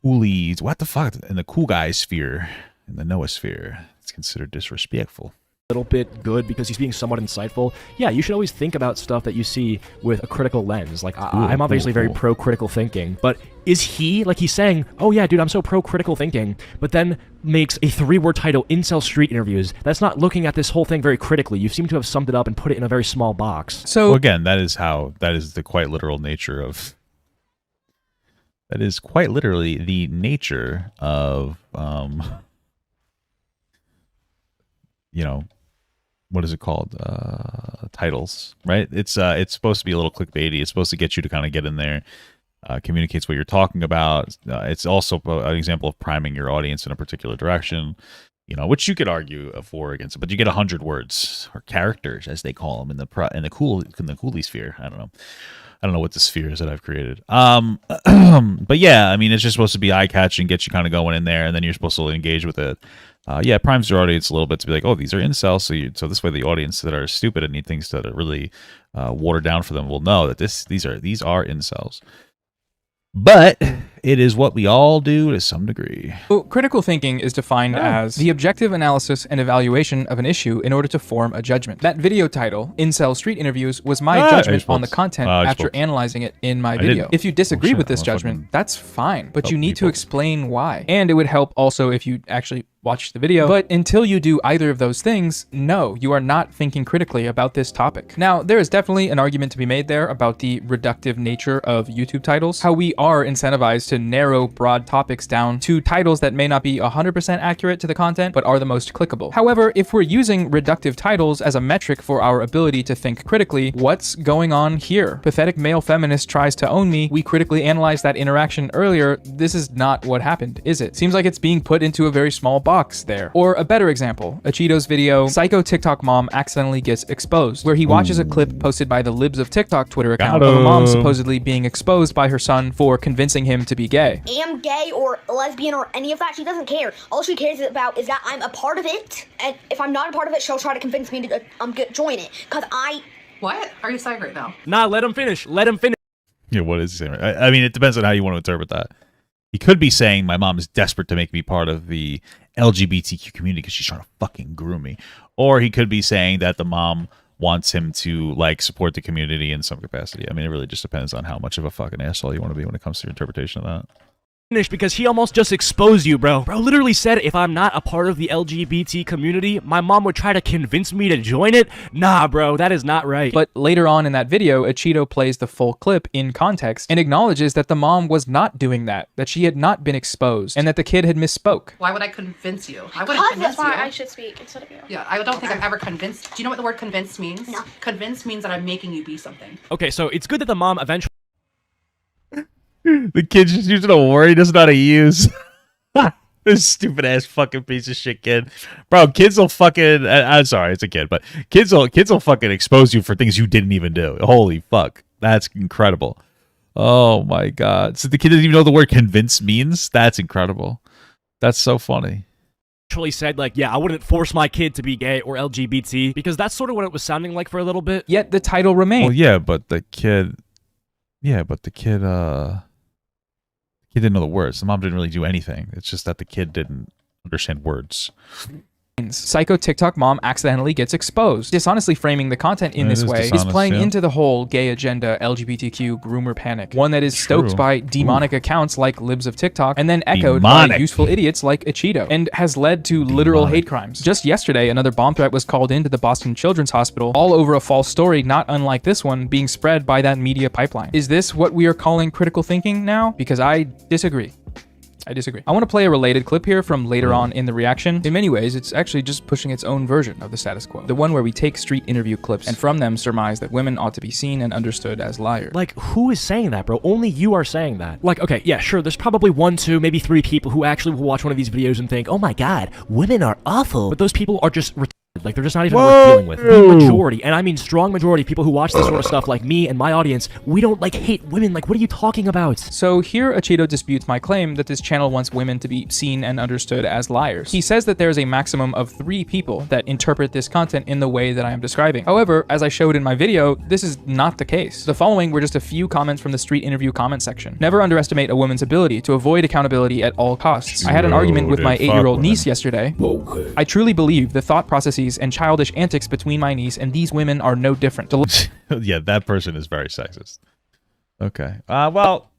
coolies, what the fuck? In the cool guy sphere, in the Noah-sphere, it's considered disrespectful. Little bit good because he's being somewhat insightful. Yeah, you should always think about stuff that you see with a critical lens. Like, I'm obviously very pro-critical thinking, but is he, like he's saying, oh yeah, dude, I'm so pro-critical thinking, but then makes a 3-word title, Incel Street Interviews. That's not looking at this whole thing very critically. You seem to have summed it up and put it in a very small box. So well, again, that is the quite literal nature of... That is quite literally the nature of, you know, what is it called? Titles, right? It's supposed to be a little clickbaity. It's supposed to get you to kind of get in there, communicates what you're talking about. It's also an example of priming your audience in a particular direction, you know, which you could argue for or against it. But you get 100 words or characters, as they call them in the coolie sphere. I don't know what the sphere is that I've created. But yeah, I mean, it's just supposed to be eye-catching, get you kind of going in there, and then you're supposed to engage with it. Yeah, primes your audience a little bit to be like, oh, these are incels, so this way the audience that are stupid and need things that are really watered down for them will know that these are incels. But it is what we all do to some degree. Well, critical thinking is defined as the objective analysis and evaluation of an issue in order to form a judgment. That video title, Incel Street Interviews, was my judgment on the content after analyzing it in my video. If you disagree with this judgment, that's fine, but you need to explain why. And it would help also if you actually watch the video. But until you do either of those things, no, you are not thinking critically about this topic. Now, there is definitely an argument to be made there about the reductive nature of YouTube titles, how we are incentivized to narrow broad topics down to titles that may not be 100% accurate to the content, but are the most clickable. However, if we're using reductive titles as a metric for our ability to think critically, what's going on here? Pathetic male feminist tries to own me. We critically analyzed that interaction earlier. This is not what happened, is it? Seems like it's being put into a very small box there. Or a better example, Acheeto's video, Psycho TikTok Mom Accidentally Gets Exposed, where he watches a clip posted by the Libs of TikTok Twitter account of a mom supposedly being exposed by her son for convincing him to be gay. Am gay or lesbian or any of that, she doesn't care. All she cares about is that I'm a part of it, and if I'm not a part of it, she'll try to convince me to join it, because What are you saying right now? Nah, let him finish. Let him finish. Yeah, what is he saying? I mean, it depends on how you want to interpret that. He could be saying my mom is desperate to make me part of the LGBTQ community because she's trying to fucking groom me. Or he could be saying that the mom wants him to, like, support the community in some capacity. I mean, it really just depends on how much of a fucking asshole you want to be when it comes to your interpretation of that. Because he almost just exposed you, bro. Bro literally said if I'm not a part of the LGBT community, my mom would try to convince me to join it. Nah, bro, that is not right. But later on in that video, Acheeto plays the full clip in context and acknowledges that the mom was not doing that she had not been exposed, and that the kid had misspoke. Why would I convince you? I wouldn't convince that's why you. I should speak instead of you. Yeah, I don't think I'm ever convinced. Do you know what the word convince means? No. Convince means that I'm making you be something. Okay, so it's good that the mom eventually... The kid's just using a word he doesn't know how to use. This stupid ass fucking piece of shit kid. Bro, kids will fucking... I'm sorry, it's a kid, but kids will fucking expose you for things you didn't even do. Holy fuck. That's incredible. Oh my god. So the kid doesn't even know the word convince means? That's incredible. That's so funny. actually said, like, yeah, I wouldn't force my kid to be gay or LGBT, because that's sort of what it was sounding like for a little bit. Yet the title remains. Well, yeah, but the kid didn't know the words. The mom didn't really do anything. It's just that the kid didn't understand words. Psycho TikTok mom accidentally gets exposed. Dishonestly framing the content in this way is playing into the whole gay agenda LGBTQ groomer panic. One that is stoked by demonic accounts like Libs of TikTok and then echoed by useful idiots like Acheeto, and has led to literal hate crimes. Just yesterday, another bomb threat was called into the Boston Children's Hospital, all over a false story not unlike this one being spread by that media pipeline. Is this what we are calling critical thinking now? Because I disagree. I want to play a related clip here from later on in the reaction. In many ways, it's actually just pushing its own version of the status quo. The one where we take street interview clips and from them surmise that women ought to be seen and understood as liars. Like, who is saying that, bro? Only you are saying that. Like, okay, yeah, sure, there's probably 1, 2, maybe 3 people who actually will watch one of these videos and think, oh my god, women are awful. But those people are just like, they're just not even worth dealing with. The majority, and I mean strong majority of people who watch this sort of stuff, like me and my audience, we don't, like, hate women. Like, what are you talking about? So here Acheeto disputes my claim that this channel wants women to be seen and understood as liars. He says that there is a maximum of 3 people that interpret this content in the way that I am describing. However, as I showed in my video, this is not the case. The following were just a few comments from the street interview comment section. Never underestimate a woman's ability to avoid accountability at all costs. I had an argument with my 8-year-old niece yesterday. I truly believe the thought processes and childish antics between my niece and these women are no different. Yeah, that person is very sexist. Okay. Well,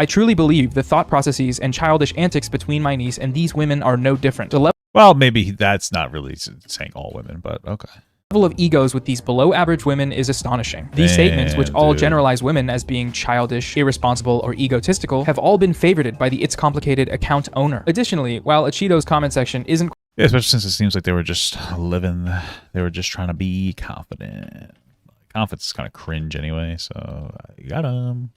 I truly believe the thought processes and childish antics between my niece and these women are no different. Well, maybe that's not really saying all women, but okay. The level of egos with these below average women is astonishing. These statements, which all generalize women as being childish, irresponsible, or egotistical, have all been favorited by the It's Complicated account owner. Additionally, while Acheeto's comment section isn't yeah, especially since it seems like they were just trying to be confident. Confidence is kind of cringe anyway, so you got them.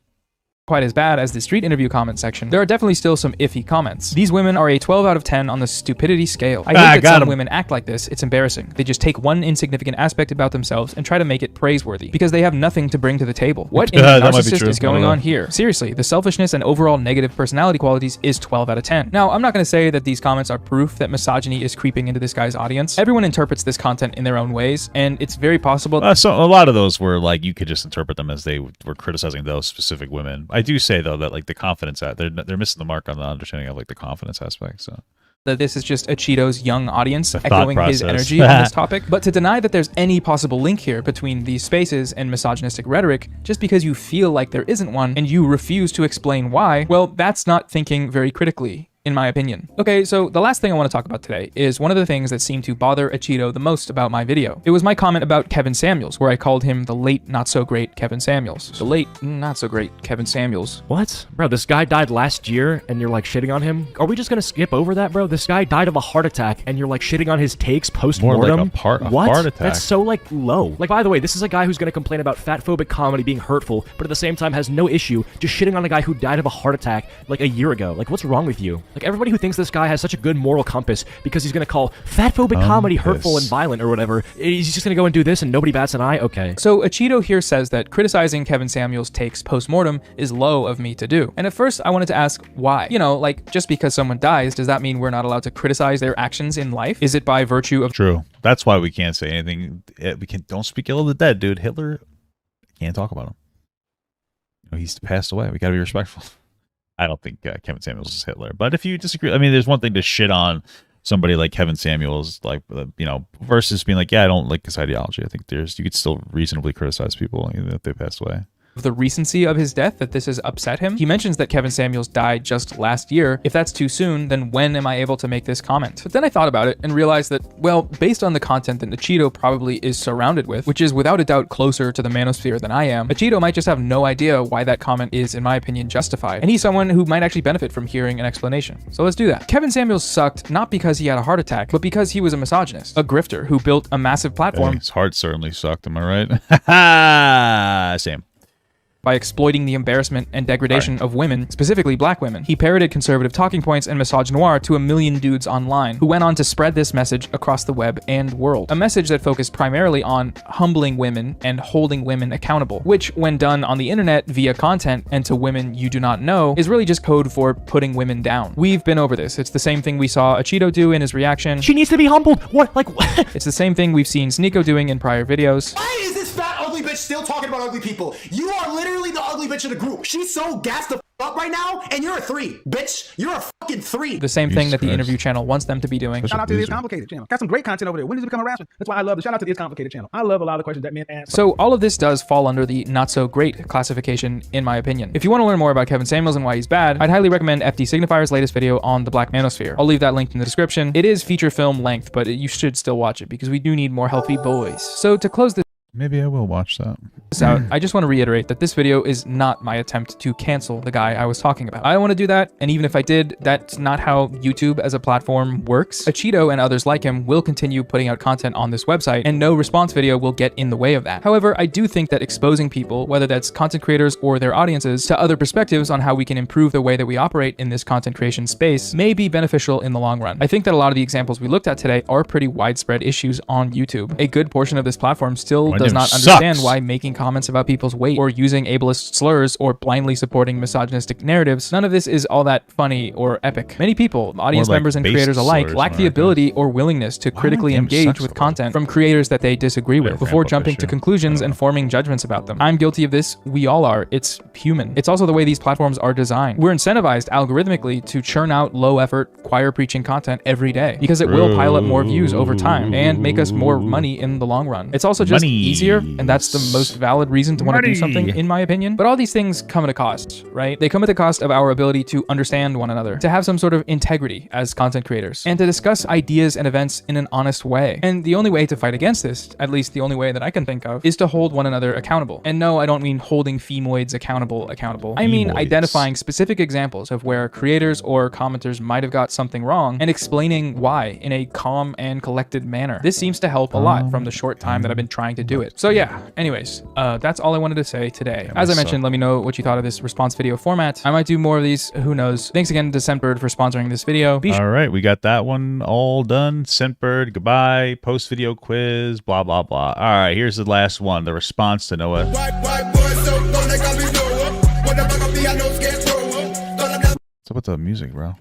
Quite as bad as the street interview comment section, there are definitely still some iffy comments. These women are a 12 out of 10 on the stupidity scale. I hate that some women act like this. It's embarrassing. They just take one insignificant aspect about themselves and try to make it praiseworthy because they have nothing to bring to the table. What in the narcissist is going on here? Seriously, the selfishness and overall negative personality qualities is 12 out of 10. Now, I'm not going to say that these comments are proof that misogyny is creeping into this guy's audience. Everyone interprets this content in their own ways, and it's very possible. So a lot of those were like, you could just interpret them as they were criticizing those specific women. I do say though that like the confidence they're missing the mark on the understanding of like the confidence aspect. So that this is just Acheeto's young audience echoing his energy on this topic. But to deny that there's any possible link here between these spaces and misogynistic rhetoric just because you feel like there isn't one and you refuse to explain why, well, that's not thinking very critically, in my opinion. Okay, so the last thing I want to talk about today is one of the things that seemed to bother Acheeto the most about my video. It was my comment about Kevin Samuels, where I called him the late not-so-great Kevin Samuels. The late not-so-great Kevin Samuels. What? Bro, this guy died last year and you're like shitting on him? Are we just gonna skip over that, bro? This guy died of a heart attack and you're like shitting on his takes post-mortem? More like a heart attack. That's so like low. Like, by the way, this is a guy who's gonna complain about fatphobic comedy being hurtful, but at the same time has no issue just shitting on a guy who died of a heart attack like a year ago. Like, what's wrong with you? Like, everybody who thinks this guy has such a good moral compass because he's gonna call fatphobic comedy hurtful and violent or whatever, he's just gonna go and do this and nobody bats an eye? Okay. So Acheeto here says that criticizing Kevin Samuels' takes post-mortem is low of me to do. And at first I wanted to ask why. You know, like, just because someone dies, does that mean we're not allowed to criticize their actions in life? Is it by virtue of— True. That's why we can't say anything. Don't speak ill of the dead, dude. Hitler, can't talk about him. You know, he's passed away. We gotta be respectful. I don't think Kevin Samuels is Hitler, but if you disagree, I mean, there's one thing to shit on somebody like Kevin Samuels, like, you know, versus being like, yeah, I don't like his ideology. I think you could still reasonably criticize people even if they passed away. The recency of his death, that this has upset him. He mentions that Kevin Samuels died just last year. If that's too soon, then when am I able to make this comment? But then I thought about it and realized that, well, based on the content that Acheeto probably is surrounded with, which is without a doubt closer to the manosphere than I am, Acheeto might just have no idea why that comment is, in my opinion, justified. And he's someone who might actually benefit from hearing an explanation. So let's do that. Kevin Samuels sucked not because he had a heart attack, but because he was a misogynist, a grifter who built a massive platform. His heart certainly sucked, am I right? Same. by exploiting the embarrassment and degradation of women, specifically black women. He parroted conservative talking points and misogynoir to a million dudes online, who went on to spread this message across the web and world. A message that focused primarily on humbling women and holding women accountable, which, when done on the internet via content and to women you do not know, is really just code for putting women down. We've been over this. It's the same thing we saw Acheeto do in his reaction. She needs to be humbled. What? Like, It's the same thing we've seen Sneeko doing in prior videos. Why is this fat ugly bitch still talking about ugly people? You are literally the ugly bitch of the group. She's so gassed the up right now, and you're a 3, bitch. You're a fucking 3. The same thing that the interview channel wants them to be doing. Shout out to the It's Complicated channel. Got some great content over there. When does it become harassment? That's why I love it. Shout out to the It's Complicated channel. I love a lot of the questions that men ask. So all of this does fall under the not so great classification, in my opinion. If you want to learn more about Kevin Samuels and why he's bad, I'd highly recommend FD Signifier's latest video on the Black Manosphere. I'll leave that linked in the description. It is feature film length, but you should still watch it because we do need more healthy boys. So to close this Maybe I will watch that. out, I just want to reiterate that this video is not my attempt to cancel the guy I was talking about. I don't want to do that, and even if I did, that's not how YouTube as a platform works. Acheeto and others like him will continue putting out content on this website, and no response video will get in the way of that. However, I do think that exposing people, whether that's content creators or their audiences, to other perspectives on how we can improve the way that we operate in this content creation space may be beneficial in the long run. I think that a lot of the examples we looked at today are pretty widespread issues on YouTube. A good portion of this platform still does not understand why making comments about people's weight or using ableist slurs or blindly supporting misogynistic narratives, none of this is all that funny or epic. Many people, audience members and creators alike, lack the ability or willingness to critically engage with content from creators that they disagree with before jumping to conclusions and forming judgments about them. I'm guilty of this. We all are. It's human. It's also the way these platforms are designed. We're incentivized algorithmically to churn out low effort, choir preaching content every day because it will pile up more views over time and make us more money in the long run. It's also just easier, and that's the most valid reason to want to do something, in my opinion. But all these things come at a cost, right? They come at the cost of our ability to understand one another, to have some sort of integrity as content creators, and to discuss ideas and events in an honest way. And the only way to fight against this, at least the only way that I can think of, is to hold one another accountable. And no, I don't mean holding femoids accountable. I mean identifying specific examples of where creators or commenters might have got something wrong and explaining why in a calm and collected manner. This seems to help a lot from the short time that I've been trying to do it. So yeah, anyways, that's all I wanted to say today. As I mentioned, let me know what you thought of this response video format. I might do more of these, who knows. Thanks again to Scentbird for sponsoring this video. All right, we got that one all done. Scentbird, goodbye. Post video quiz, blah, blah, blah. All right, here's the last one, the response to Noah. What's up with the music, bro?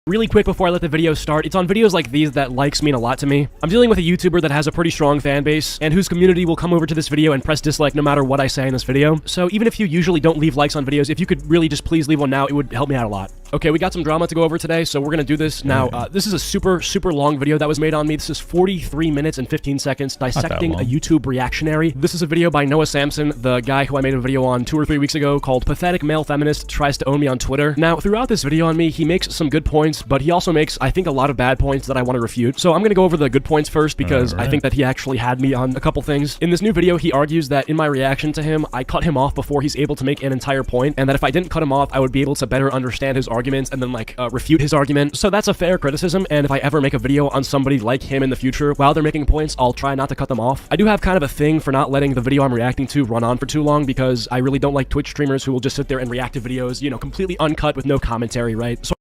Really quick before I let the video start, it's on videos like these that likes mean a lot to me. I'm dealing with a YouTuber that has a pretty strong fan base, and whose community will come over to this video and press dislike no matter what I say in this video. So even if you usually don't leave likes on videos, if you could really just please leave one now, it would help me out a lot. Okay, we got some drama to go over today, so we're gonna do this now. This is a super long video that was made on me. This is 43 minutes and 15 seconds dissecting a YouTube reactionary. This is a video by Noah Samsen, the guy who I made a video on 2 or 3 weeks ago called Pathetic Male Feminist Tries to Own Me on Twitter. Now, throughout this video on me, he makes some good points, but he also makes, I think, a lot of bad points that I want to refute. So I'm gonna go over the good points first because I think that he actually had me on a couple things. In this new video, he argues that in my reaction to him, I cut him off before he's able to make an entire point, and that if I didn't cut him off, I would be able to better understand his arguments and then refute his argument. So that's a fair criticism, and if I ever make a video on somebody like him in the future while they're making points, I'll try not to cut them off. I do have kind of a thing for not letting the video I'm reacting to run on for too long because I really don't like Twitch streamers who will just sit there and react to videos, you know, completely uncut with no commentary, right? So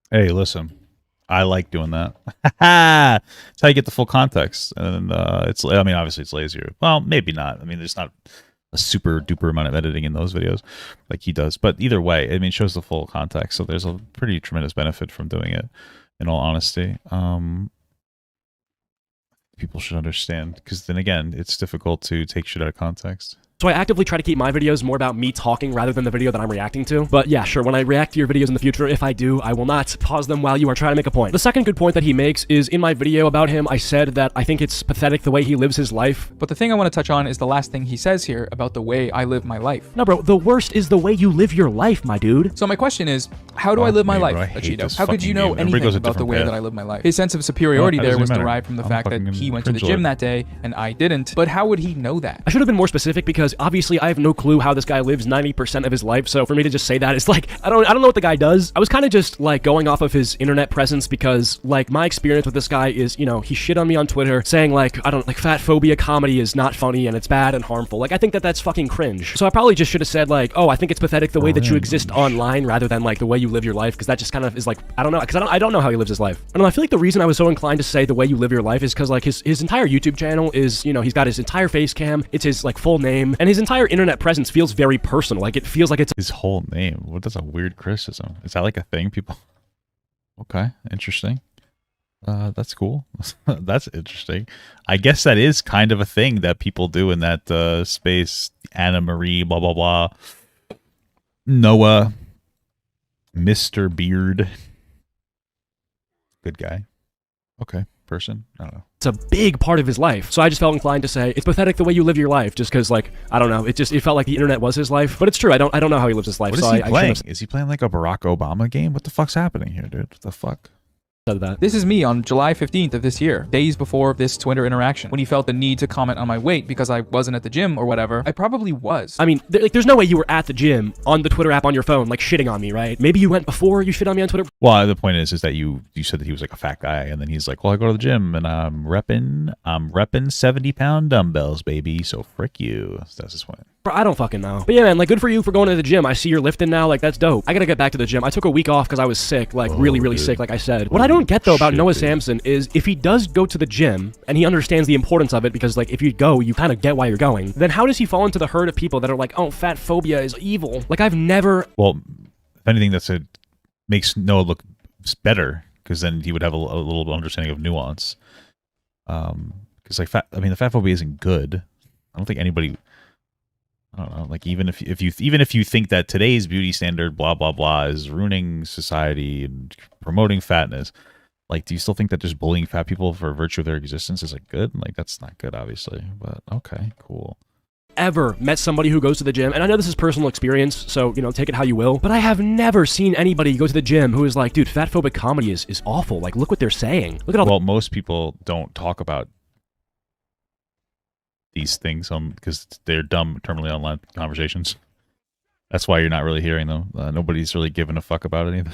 hey, listen, I like doing that. That's how you get the full context. And it's, I mean, obviously it's lazier. Well, maybe not. I mean, there's not a super duper amount of editing in those videos like he does, but either way, I mean, it shows the full context, so there's a pretty tremendous benefit from doing it, in all honesty. People should understand, because then again, it's difficult to take shit out of context. So I actively try to keep my videos more about me talking rather than the video that I'm reacting to. But yeah, sure, when I react to your videos in the future, if I do, I will not pause them while you are trying to make a point. The second good point that he makes is in my video about him, I said that I think it's pathetic the way he lives his life. But the thing I want to touch on is the last thing he says here about the way I live my life. No, bro, the worst is the way you live your life, my dude. So my question is, how do I live my life, Acheeto? How could you know anything about the way that I live my life? His sense of superiority there was derived from the fact that he went to the gym that day and I didn't. But how would he know that? I should have been more specific because because obviously I have no clue how this guy lives 90% of his life. So for me to just say that, it's like, I don't know what the guy does. I was kind of just like going off of his internet presence because like my experience with this guy is, you know, he shit on me on Twitter saying like, fat phobia comedy is not funny and it's bad and harmful. Like, I think that that's fucking cringe. So I probably just should have said like, oh, I think it's pathetic the way that you exist online rather than like the way you live your life, because that just kind of is like, I don't know, because I don't know how he lives his life. I don't know, I feel like the reason I was so inclined to say the way you live your life is because like his entire YouTube channel is, you know, he's got his entire face cam, it's his like full name, and his entire internet presence feels very personal. Like, it feels like it's his whole name. What? That's a weird criticism. Is that like a thing people? Okay, interesting. That's cool. That's interesting. I guess that is kind of a thing that people do in that space. Anna Marie, blah blah blah. Noah, Mr. Beard, good guy. Okay, person. I don't know. It's a big part of his life. So I just felt inclined to say it's pathetic the way you live your life, just because like, I don't know, it felt like the internet was his life. But it's true. I don't know how he lives his life. What is he playing? Is he playing like a Barack Obama game? What the fuck's happening here, dude? What the fuck? This is me on July 15th of this year, days before this Twitter interaction. When he felt the need to comment on my weight because I wasn't at the gym or whatever, I probably was. I mean, there's no way you were at the gym on the Twitter app on your phone, like shitting on me, right? Maybe you went before you shit on me on Twitter. Well, the point is that you said that he was like a fat guy, and then he's like, well, I go to the gym and I'm repping 70-pound dumbbells, baby. So frick you. That's his point. Bro, I don't fucking know. But yeah, man, like, good for you for going to the gym. I see you're lifting now. Like, that's dope. I gotta get back to the gym. I took a week off because I was sick, like really sick, like I said. What I don't get though about Noah Samsen is if he does go to the gym and he understands the importance of it, because like if you go, you kind of get why you're going, then how does he fall into the herd of people that are like, oh, fat phobia is evil? Like, I've never... Well, if anything, makes Noah look better, because then he would have a little understanding of nuance. Because like the fat phobia isn't good. I don't think anybody... I don't know. Like, even if you think that today's beauty standard, blah blah blah, is ruining society and promoting fatness, like, do you still think that just bullying fat people for virtue of their existence is like good? Like, that's not good, obviously. But okay, cool. Ever met somebody who goes to the gym, and I know this is personal experience, so, you know, take it how you will, but I have never seen anybody go to the gym who is like, dude, fat phobic comedy is awful. Like, look what they're saying. Look at all. Well, most people don't talk about these things because they're dumb, terminally online conversations. That's why you're not really hearing them. Nobody's really giving a fuck about anything.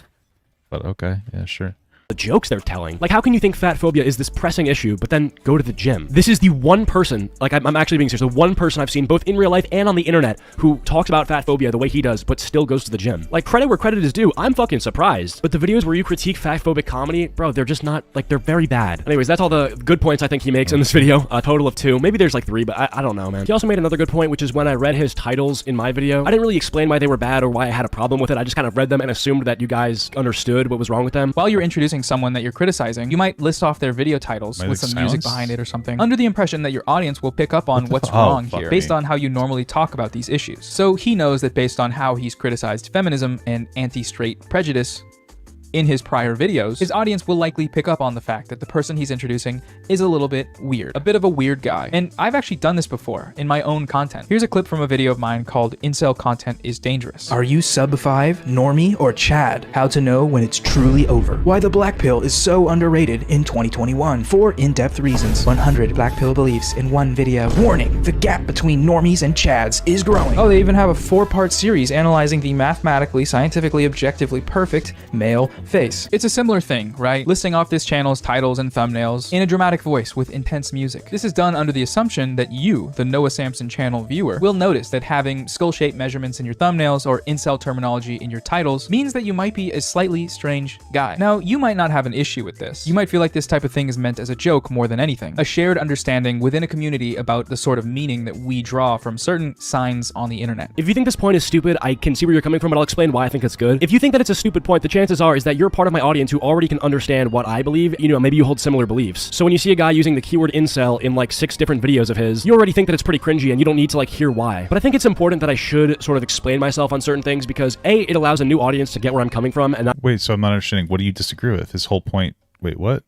But okay, yeah, sure. The jokes they're telling. Like, how can you think fat phobia is this pressing issue, but then go to the gym? This is the one person, like, I'm actually being serious, the one person I've seen both in real life and on the internet who talks about fat phobia the way he does, but still goes to the gym. Like, credit where credit is due. I'm fucking surprised. But the videos where you critique fat phobic comedy, bro, they're just not, like, they're very bad. Anyways, that's all the good points I think he makes in this video. A total of 2. Maybe there's like 3, but I don't know, man. He also made another good point, which is when I read his titles in my video, I didn't really explain why they were bad or why I had a problem with it. I just kind of read them and assumed that you guys understood what was wrong with them. While you're introducing someone that you're criticizing, you might list off their video titles with some music behind it or something, under the impression that your audience will pick up on what's wrong here, based on how you normally talk about these issues. So he knows that based on how he's criticized feminism and anti-straight prejudice in his prior videos, his audience will likely pick up on the fact that the person he's introducing is a little bit weird, a bit of a weird guy. And I've actually done this before in my own content. Here's a clip from a video of mine called Incel Content is Dangerous. Are you sub 5, normie, or Chad? How to know when it's truly over. Why the black pill is so underrated in 2021. 4 in-depth reasons. 100 black pill beliefs in one video. Warning, the gap between normies and Chads is growing. Oh, they even have a 4-part series analyzing the mathematically, scientifically, objectively perfect male face. It's a similar thing, right? Listing off this channel's titles and thumbnails in a dramatic voice with intense music. This is done under the assumption that you, the Noah Samsen channel viewer, will notice that having skull-shaped measurements in your thumbnails or incel terminology in your titles means that you might be a slightly strange guy. Now, you might not have an issue with this. You might feel like this type of thing is meant as a joke more than anything, a shared understanding within a community about the sort of meaning that we draw from certain signs on the internet. If you think this point is stupid, I can see where you're coming from, but I'll explain why I think it's good. If you think that it's a stupid point, the chances are is that you're part of my audience who already can understand what I believe. You know, maybe you hold similar beliefs. So when you see a guy using the keyword incel in like 6 different videos of his, you already think that it's pretty cringy and you don't need to like hear why. But I think it's important that I should sort of explain myself on certain things because A, it allows a new audience to get where I'm coming from, and wait, so I'm not understanding. What do you disagree with? His whole point. Wait, what?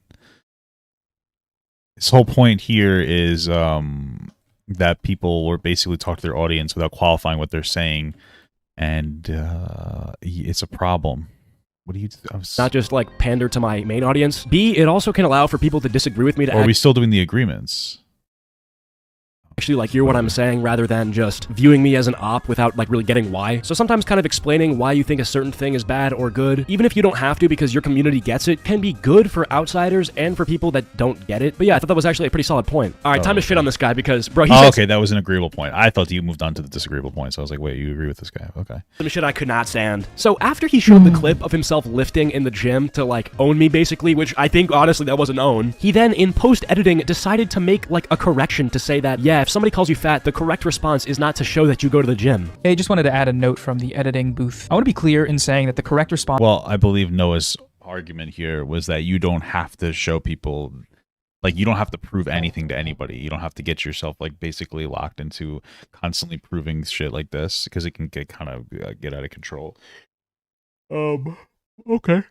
His whole point here is that people will basically talk to their audience without qualifying what they're saying, and it's a problem. What do you... not just like pander to my main audience. B, it also can allow for people to disagree with me to... Or are we still doing the agreements? actually like hear what I'm saying rather than just viewing me as an op without like really getting why. So sometimes kind of explaining why you think a certain thing is bad or good, even if you don't have to because your community gets it, can be good for outsiders and for people that don't get it. But yeah, I thought that was actually a pretty solid point. All right, time to shit on this guy because, bro, okay, that was an agreeable point. I thought you moved on to the disagreeable point, so I was like, wait, you agree with this guy? Okay. Some shit I could not stand. So after he showed the clip of himself lifting in the gym to like own me basically, which I think honestly that wasn't own, he then in post-editing decided to make like a correction to say that, yeah, if somebody calls you fat, the correct response is not to show that you go to the gym. Hey, just wanted to add a note from the editing booth. I want to be clear in saying that the correct response... Well, I believe Noah's argument here was that you don't have to show people, like, you don't have to prove anything to anybody. You don't have to get yourself, like, basically locked into constantly proving shit like this, because it can get kind of get out of control. Okay.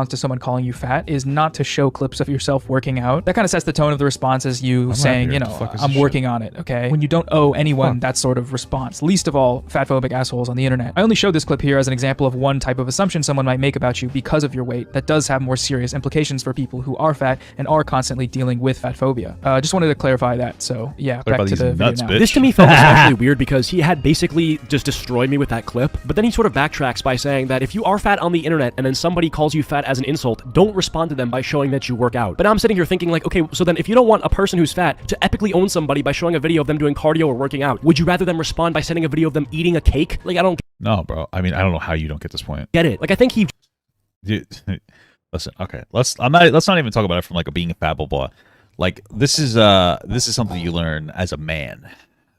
To someone calling you fat is not to show clips of yourself working out. That kind of sets the tone of the response as you saying, you know, I'm working on it, okay? When you don't owe anyone that sort of response, least of all fatphobic assholes on the internet. I only showed this clip here as an example of one type of assumption someone might make about you because of your weight that does have more serious implications for people who are fat and are constantly dealing with fat phobia. Just wanted to clarify that, so yeah, back to the video now. This to me felt especially weird because he had basically just destroyed me with that clip, but then he sort of backtracks by saying that if you are fat on the internet and then somebody calls you fat as an insult, don't respond to them by showing that you work out. But now I'm sitting here thinking like, okay, so then if you don't want a person who's fat to epically own somebody by showing a video of them doing cardio or working out, would you rather them respond by sending a video of them eating a cake? Like, I don't... No, bro. I mean, I don't know how you don't get this point. Get it. Like, I think he... Listen, okay. Let's not even talk about it from like being a fat blah blah. Like, this is something you learn as a man.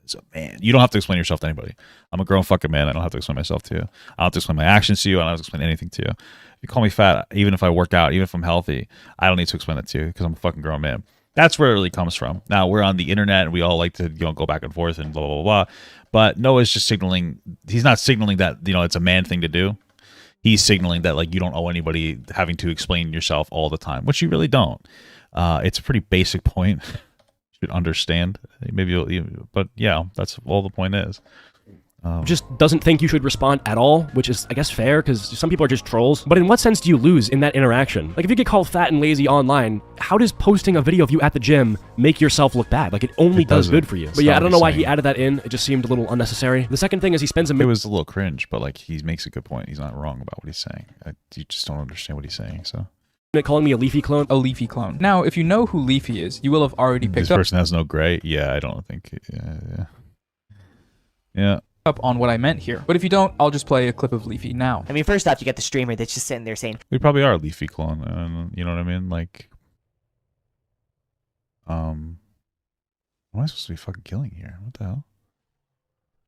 As a man. You don't have to explain yourself to anybody. I'm a grown fucking man. I don't have to explain myself to you. I don't have to explain my actions to you. I don't have to explain anything to you. If you call me fat, even if I work out, even if I'm healthy, I don't need to explain that to you because I'm a fucking grown man. That's where it really comes from. Now, we're on the internet and we all like to, you know, go back and forth and blah, blah, blah, blah. But Noah's just signaling, he's not signaling that, you know, it's a man thing to do. He's signaling that, like, you don't owe anybody having to explain yourself all the time, which you really don't. It's a pretty basic point. You should understand. Maybe you'll, but yeah, that's all the point is. Just doesn't think you should respond at all, which is, I guess, fair, because some people are just trolls. But in what sense do you lose in that interaction? Like, if you get called fat and lazy online, how does posting a video of you at the gym make yourself look bad? Like, it only does good for you. But yeah, I don't know why he added that in. It just seemed a little unnecessary. The second thing is he spends a minute... It was a little cringe, but, like, he makes a good point. He's not wrong about what he's saying. You just don't understand what he's saying, so... Calling me a Leafy clone? A Leafy clone. Now, if you know who Leafy is, you will have already picked up... This person has no gray? Yeah, I don't think... Yeah. Up on what I meant here. But if you don't, I'll just play a clip of Leafy now. I mean, first off, you got the streamer that's just sitting there saying... We probably are a Leafy clone, you know what I mean? Like... What am I supposed to be fucking killing here? What the hell?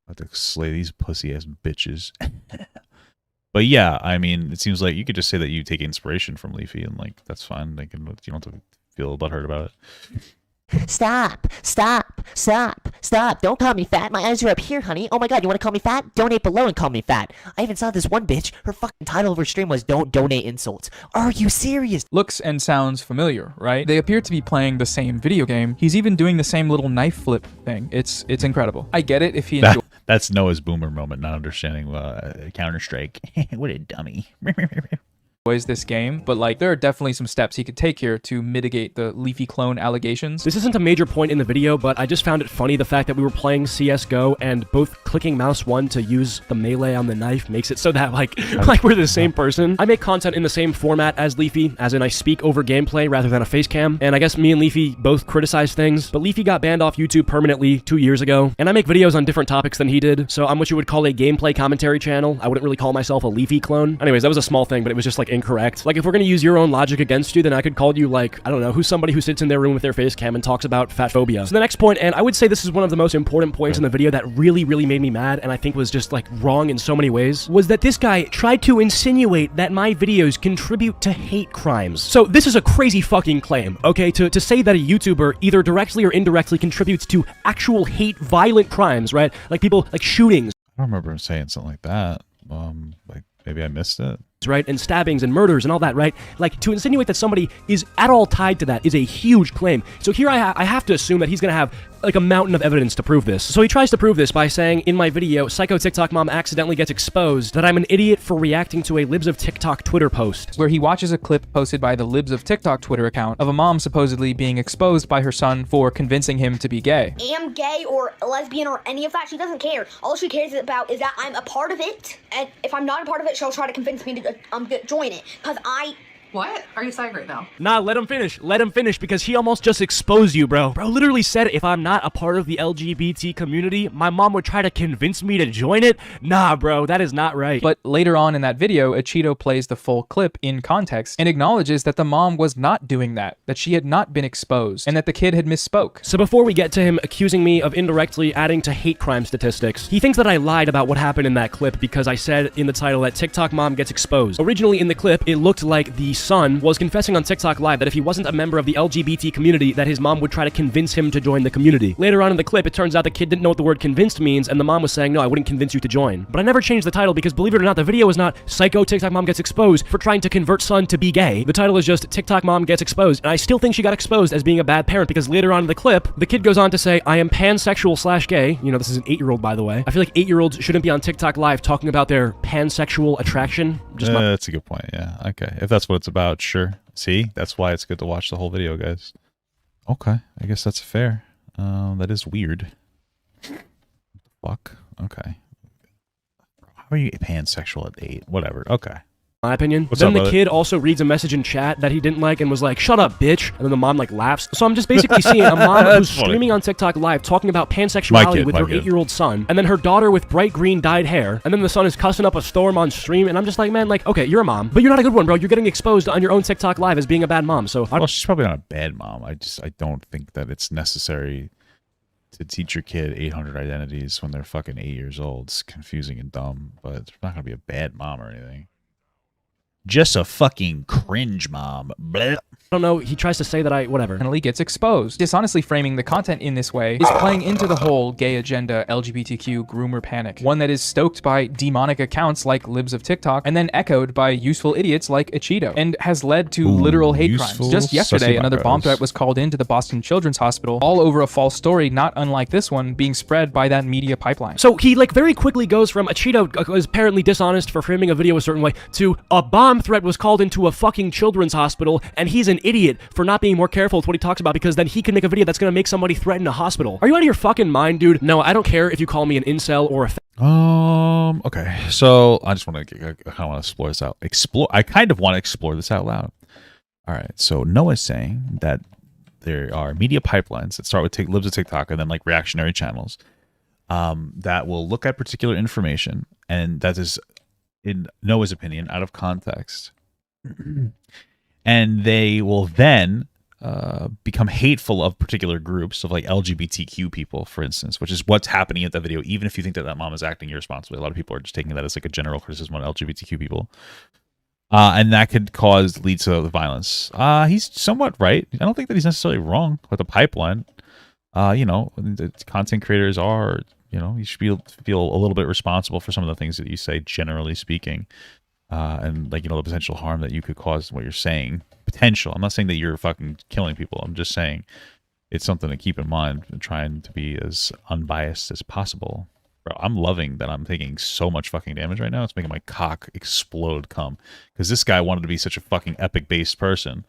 I have to slay these pussy-ass bitches. But yeah, I mean, it seems like you could just say that you take inspiration from Leafy, and like that's fine. You don't have to feel butthurt about it. Stop, stop, stop, stop. Don't call me fat. My eyes are up here, honey. Oh my god, you want to call me fat? Donate below and call me fat. I even saw this one bitch. Her fucking title of her stream was Don't Donate Insults. Are you serious? Looks and sounds familiar, right? They appear to be playing the same video game. He's even doing the same little knife flip thing. It's incredible. I get it if he enjoys... That's Noah's boomer moment, not understanding Counter-Strike. What a dummy. This game, but like there are definitely some steps he could take here to mitigate the Leafy clone allegations. This isn't a major point in the video, but I just found it funny the fact that we were playing CSGO and both clicking mouse 1 to use the melee on the knife makes it so that like we're the same person. I make content in the same format as Leafy, as in I speak over gameplay rather than a face cam, and I guess me and Leafy both criticize things, but Leafy got banned off YouTube permanently 2 years ago, and I make videos on different topics than he did, so I'm what you would call a gameplay commentary channel. I wouldn't really call myself a Leafy clone. Anyways, that was a small thing, but it was just like incorrect. Like, if we're gonna use your own logic against you, then I could call you, like, I don't know, who's somebody who sits in their room with their face cam and talks about fat phobia. So the next point, and I would say this is one of the most important points in the video that really made me mad, and I think was just, like, wrong in so many ways, was that this guy tried to insinuate that my videos contribute to hate crimes. So this is a crazy fucking claim, okay? To say that a YouTuber either directly or indirectly contributes to actual hate, violent crimes, right? Like people, like shootings. I don't remember him saying something like that. Like, maybe I missed it. right? And stabbings and murders and all that, right? Like, to insinuate that somebody is at all tied to that is a huge claim. So here I have to assume that he's gonna have like a mountain of evidence to prove this. So he tries to prove this by saying in my video, Psycho TikTok Mom accidentally gets exposed, that I'm an idiot for reacting to a Libs of TikTok Twitter post. Where he watches a clip posted by the Libs of TikTok Twitter account of a mom supposedly being exposed by her son for convincing him to be gay. Am gay or lesbian or any of that, she doesn't care. All she cares about is that I'm a part of it, and if I'm not a part of it, she'll try to convince me to join it, because What? Are you saying right now? Nah, let him finish. Let him finish, because he almost just exposed you, bro. Bro literally said if I'm not a part of the LGBT community, my mom would try to convince me to join it. Nah, bro, that is not right. But later on in that video, Acheeto plays the full clip in context and acknowledges that the mom was not doing that she had not been exposed, and that the kid had misspoke. So before we get to him accusing me of indirectly adding to hate crime statistics, he thinks that I lied about what happened in that clip because I said in the title that TikTok Mom gets exposed. Originally in the clip, it looked like the son was confessing on TikTok Live that if he wasn't a member of the LGBT community, that his mom would try to convince him to join the community. Later on in the clip, it turns out the kid didn't know what the word convinced means, and the mom was saying, no, I wouldn't convince you to join. But I never changed the title because, believe it or not, the video is not Psycho TikTok Mom gets exposed for trying to convert son to be gay. The title is just TikTok Mom gets exposed, and I still think she got exposed as being a bad parent because later on in the clip, the kid goes on to say, I am pansexual/gay. You know, this is an 8-year-old, by the way. I feel like 8-year-olds shouldn't be on TikTok Live talking about their pansexual attraction. That's a good point, yeah. Okay, if that's what it's about, sure. See, that's why it's good to watch the whole video, guys. Okay, I guess that's fair. That is weird. Fuck. Okay. How are you pansexual at 8? Whatever. Okay. My opinion. What's then up, the brother? kid also reads a message in chat that he didn't like and was like, shut up, bitch. And then the mom like laughs. So I'm just basically seeing a mom who's funny. streaming on TikTok Live talking about pansexuality with her my kid. 8-year-old son, and then her daughter with bright green dyed hair, and then the son is cussing up a storm on stream, and I'm just like, man, like, okay, you're a mom, but you're not a good one, bro. You're getting exposed on your own TikTok Live as being a bad mom. So Well, she's probably not a bad mom. I don't think that it's necessary to teach your kid 800 identities when they're fucking 8 years old. It's confusing and dumb, but it's not gonna be a bad mom or anything. Just a fucking cringe mom. Blech. I don't know, he tries to say that whatever. Finally gets exposed. Dishonestly framing the content in this way is playing into the whole gay agenda LGBTQ groomer panic, one that is stoked by demonic accounts like Libs of TikTok and then echoed by useful idiots like Acheeto, and has led to literal hate crimes. Just yesterday, another bomb threat was called into the Boston Children's Hospital, all over a false story not unlike this one being spread by that media pipeline. So he like very quickly goes from Acheeto was apparently dishonest for framing a video a certain way to a bomb threat was called into a fucking children's hospital, and he's an idiot for not being more careful with what he talks about because then he can make a video that's gonna make somebody threaten a hospital. Are you out of your fucking mind, dude? No, I don't care if you call me an incel or a Okay, so I just want to, I kind of want to explore this out. I kind of want to explore this out loud. All right, so Noah's saying that there are media pipelines that start with Libs of TikTok and then like reactionary channels that will look at particular information, and that is, in Noah's opinion, out of context. And they will then become hateful of particular groups of like LGBTQ people, for instance, which is what's happening at that video. Even if you think that that mom is acting irresponsibly, a lot of people are just taking that as like a general criticism on LGBTQ people. And that could lead to violence. He's somewhat right. I don't think that he's necessarily wrong with the pipeline. You know, the content creators are, you know, you should feel a little bit responsible for some of the things that you say, generally speaking. And like, you know, the potential harm that you could cause what you're saying. Potential. I'm not saying that you're fucking killing people. I'm just saying it's something to keep in mind and trying to be as unbiased as possible. Bro, I'm loving that I'm taking so much fucking damage right now. It's making my cock explode cum. Because this guy wanted to be such a fucking epic-based person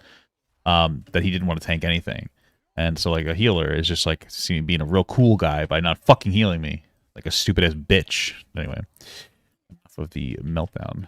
that he didn't want to tank anything. And so like a healer is just like being a real cool guy by not fucking healing me. Like a stupid-ass bitch. Anyway, enough of the meltdown.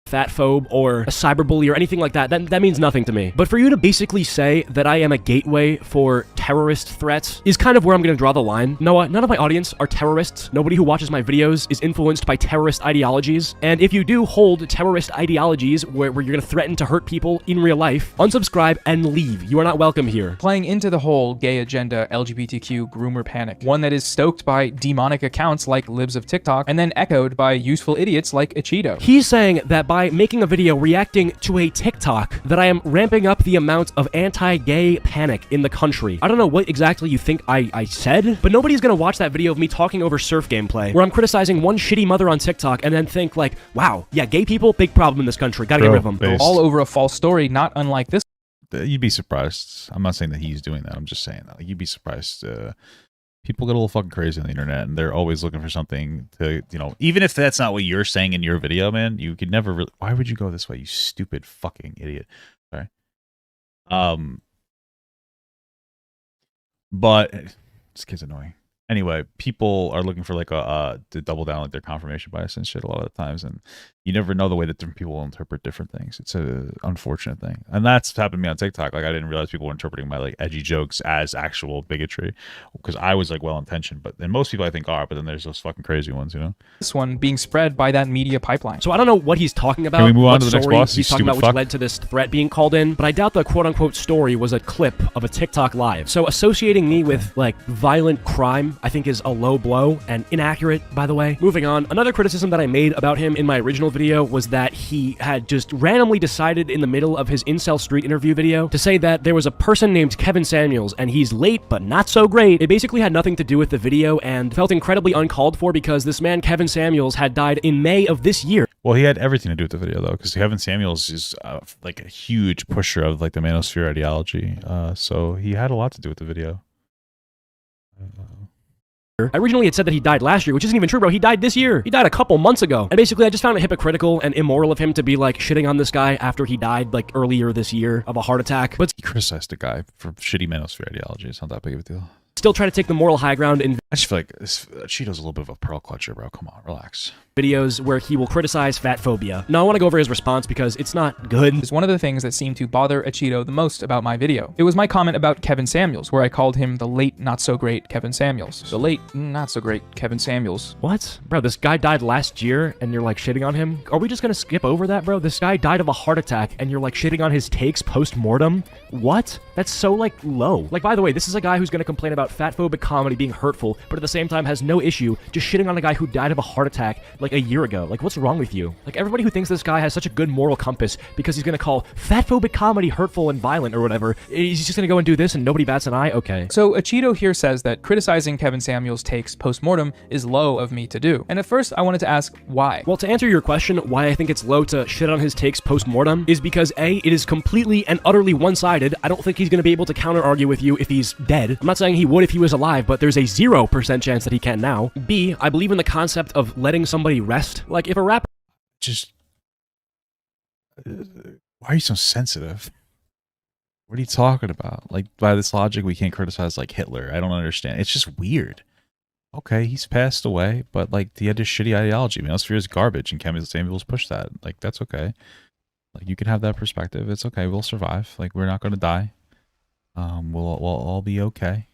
fatphobe or a cyberbully or anything like that, that means nothing to me. But for you to basically say that I am a gateway for terrorist threats is kind of where I'm going to draw the line. Noah, none of my audience are terrorists. Nobody who watches my videos is influenced by terrorist ideologies. And if you do hold terrorist ideologies where you're going to threaten to hurt people in real life, unsubscribe and leave. You are not welcome here. Playing into the whole gay agenda LGBTQ groomer panic, one that is stoked by demonic accounts like Libs of TikTok and then echoed by useful idiots like Acheeto. He's saying that by by making a video reacting to a TikTok that I am ramping up the amount of anti-gay panic in the country. I don't know what exactly you think I said, but nobody's gonna watch that video of me talking over surf gameplay, where I'm criticizing one shitty mother on TikTok and then think like, wow, yeah, gay people, big problem in this country, gotta get rid of them. All over a false story, not unlike this. You'd be surprised. I'm not saying that he's doing that. I'm just saying that. Like, you'd be surprised. People get a little fucking crazy on the internet, and they're always looking for something to, you know, even if that's not what you're saying in your video, man, you could never really. Why would you go this way, you stupid fucking idiot? Sorry. But this kid's annoying. Anyway, people are looking for like to double down like their confirmation bias and shit a lot of the times, and you never know the way that different people will interpret different things. It's a unfortunate thing, and that's happened to me on TikTok. Like, I didn't realize people were interpreting my like edgy jokes as actual bigotry, because I was like well intentioned, but then most people I think are, but then there's those fucking crazy ones, you know. This one being spread by that media pipeline. So I don't know what he's talking about. Can we move on what to the next story boss? He's talking about which led to this threat being called in, but I doubt the quote-unquote story was a clip of a TikTok live. So associating me with like violent crime, I think is a low blow and inaccurate, by the way. Moving on, another criticism that I made about him in my original video was that he had just randomly decided in the middle of his Incel Street interview video to say that there was a person named Kevin Samuels and he's late but not so great. It basically had nothing to do with the video and felt incredibly uncalled for because this man Kevin Samuels had died in May of this year. Well, he had everything to do with the video though, because Kevin Samuels is like a huge pusher of like the Manosphere ideology, so he had a lot to do with the video. I originally had said that he died last year, which isn't even true, bro. He died this year. He died a couple months ago. And basically, I just found it hypocritical and immoral of him to be, like, shitting on this guy after he died, like, earlier this year of a heart attack. But he criticized the guy for shitty Manosphere ideology. It's not that big of a deal. Still try to take the moral high ground in I just feel like Acheeto's a little bit of a pearl clutcher, bro. Come on, relax. Videos where he will criticize fat phobia. Now, I want to go over his response because it's not good. It's one of the things that seemed to bother Acheeto the most about my video. It was my comment about Kevin Samuels, where I called him the late not-so-great Kevin Samuels. The late not-so-great Kevin Samuels. What? Bro, this guy died last year and you're like shitting on him? Are we just gonna skip over that, bro? This guy died of a heart attack and you're like shitting on his takes post-mortem? What? That's so like low. Like, by the way, this is a guy who's gonna complain about fat-phobic comedy being hurtful, but at the same time has no issue just shitting on a guy who died of a heart attack like a year ago. Like, what's wrong with you? Like, everybody who thinks this guy has such a good moral compass because he's gonna call fat-phobic comedy hurtful and violent or whatever, he's just gonna go and do this and nobody bats an eye? Okay. So Acheeto here says that criticizing Kevin Samuels' takes post-mortem is low of me to do. And at first, I wanted to ask why. Well, to answer your question, why I think it's low to shit on his takes post-mortem is because A, it is completely and utterly one-sided. I don't think he's gonna be able to counter-argue with you if he's dead. I'm not saying he would if he was alive, but there's a 0% chance that he can now. B, I believe in the concept of letting somebody rest. Like, if a rapper just why are you so sensitive? What are you talking about? Like, by this logic, we can't criticize like Hitler. I don't understand. It's just weird. Okay, he's passed away, but like he had this shitty ideology. Manosphere is garbage, and Kevin Samuels pushed that. Like, that's okay. Like, you can have that perspective. It's okay. We'll survive. Like, we're not gonna die. We'll all be okay.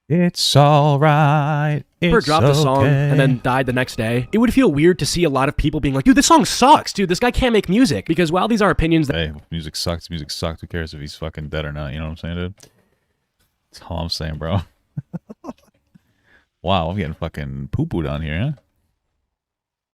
It's all right. Dropped a song and then died the next day. It would feel weird to see a lot of people being like, dude, this song sucks. Dude, this guy can't make music. Because while these are opinions that... Hey, music sucks. Music sucks. Who cares if he's fucking dead or not? You know what I'm saying, dude? That's all I'm saying, bro. Wow, I'm getting fucking poo-pooed on here, huh?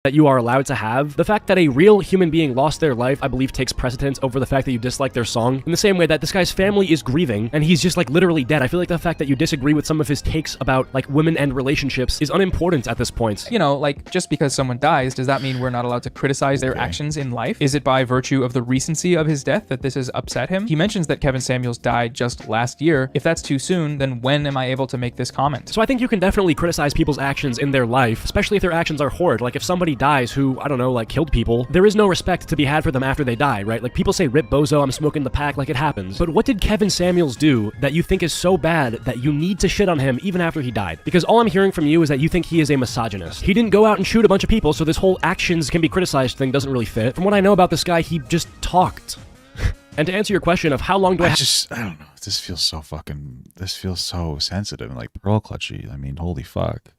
That you are allowed to have. The fact that a real human being lost their life, I believe, takes precedence over the fact that you dislike their song. In the same way that this guy's family is grieving and he's just like literally dead. I feel like the fact that you disagree with some of his takes about like women and relationships is unimportant at this point. You know, like, just because someone dies, does that mean we're not allowed to criticize their actions in life? Is it by virtue of the recency of his death that this has upset him? He mentions that Kevin Samuels died just last year. If that's too soon, then when am I able to make this comment? So I think you can definitely criticize people's actions in their life, especially if their actions are horrid. Like, if somebody dies who, I don't know, like killed people, there is no respect to be had for them after they die, right? Like, people say, rip bozo, I'm smoking the pack, like it happens. But what did Kevin Samuels do that you think is so bad that you need to shit on him even after he died? Because all I'm hearing from you is that you think he is a misogynist. He didn't go out and shoot a bunch of people, so this whole actions can be criticized thing doesn't really fit. From what I know about this guy, he just talked. And to answer your question of how long do I don't know. This feels so sensitive and like pearl clutchy. I mean, holy fuck.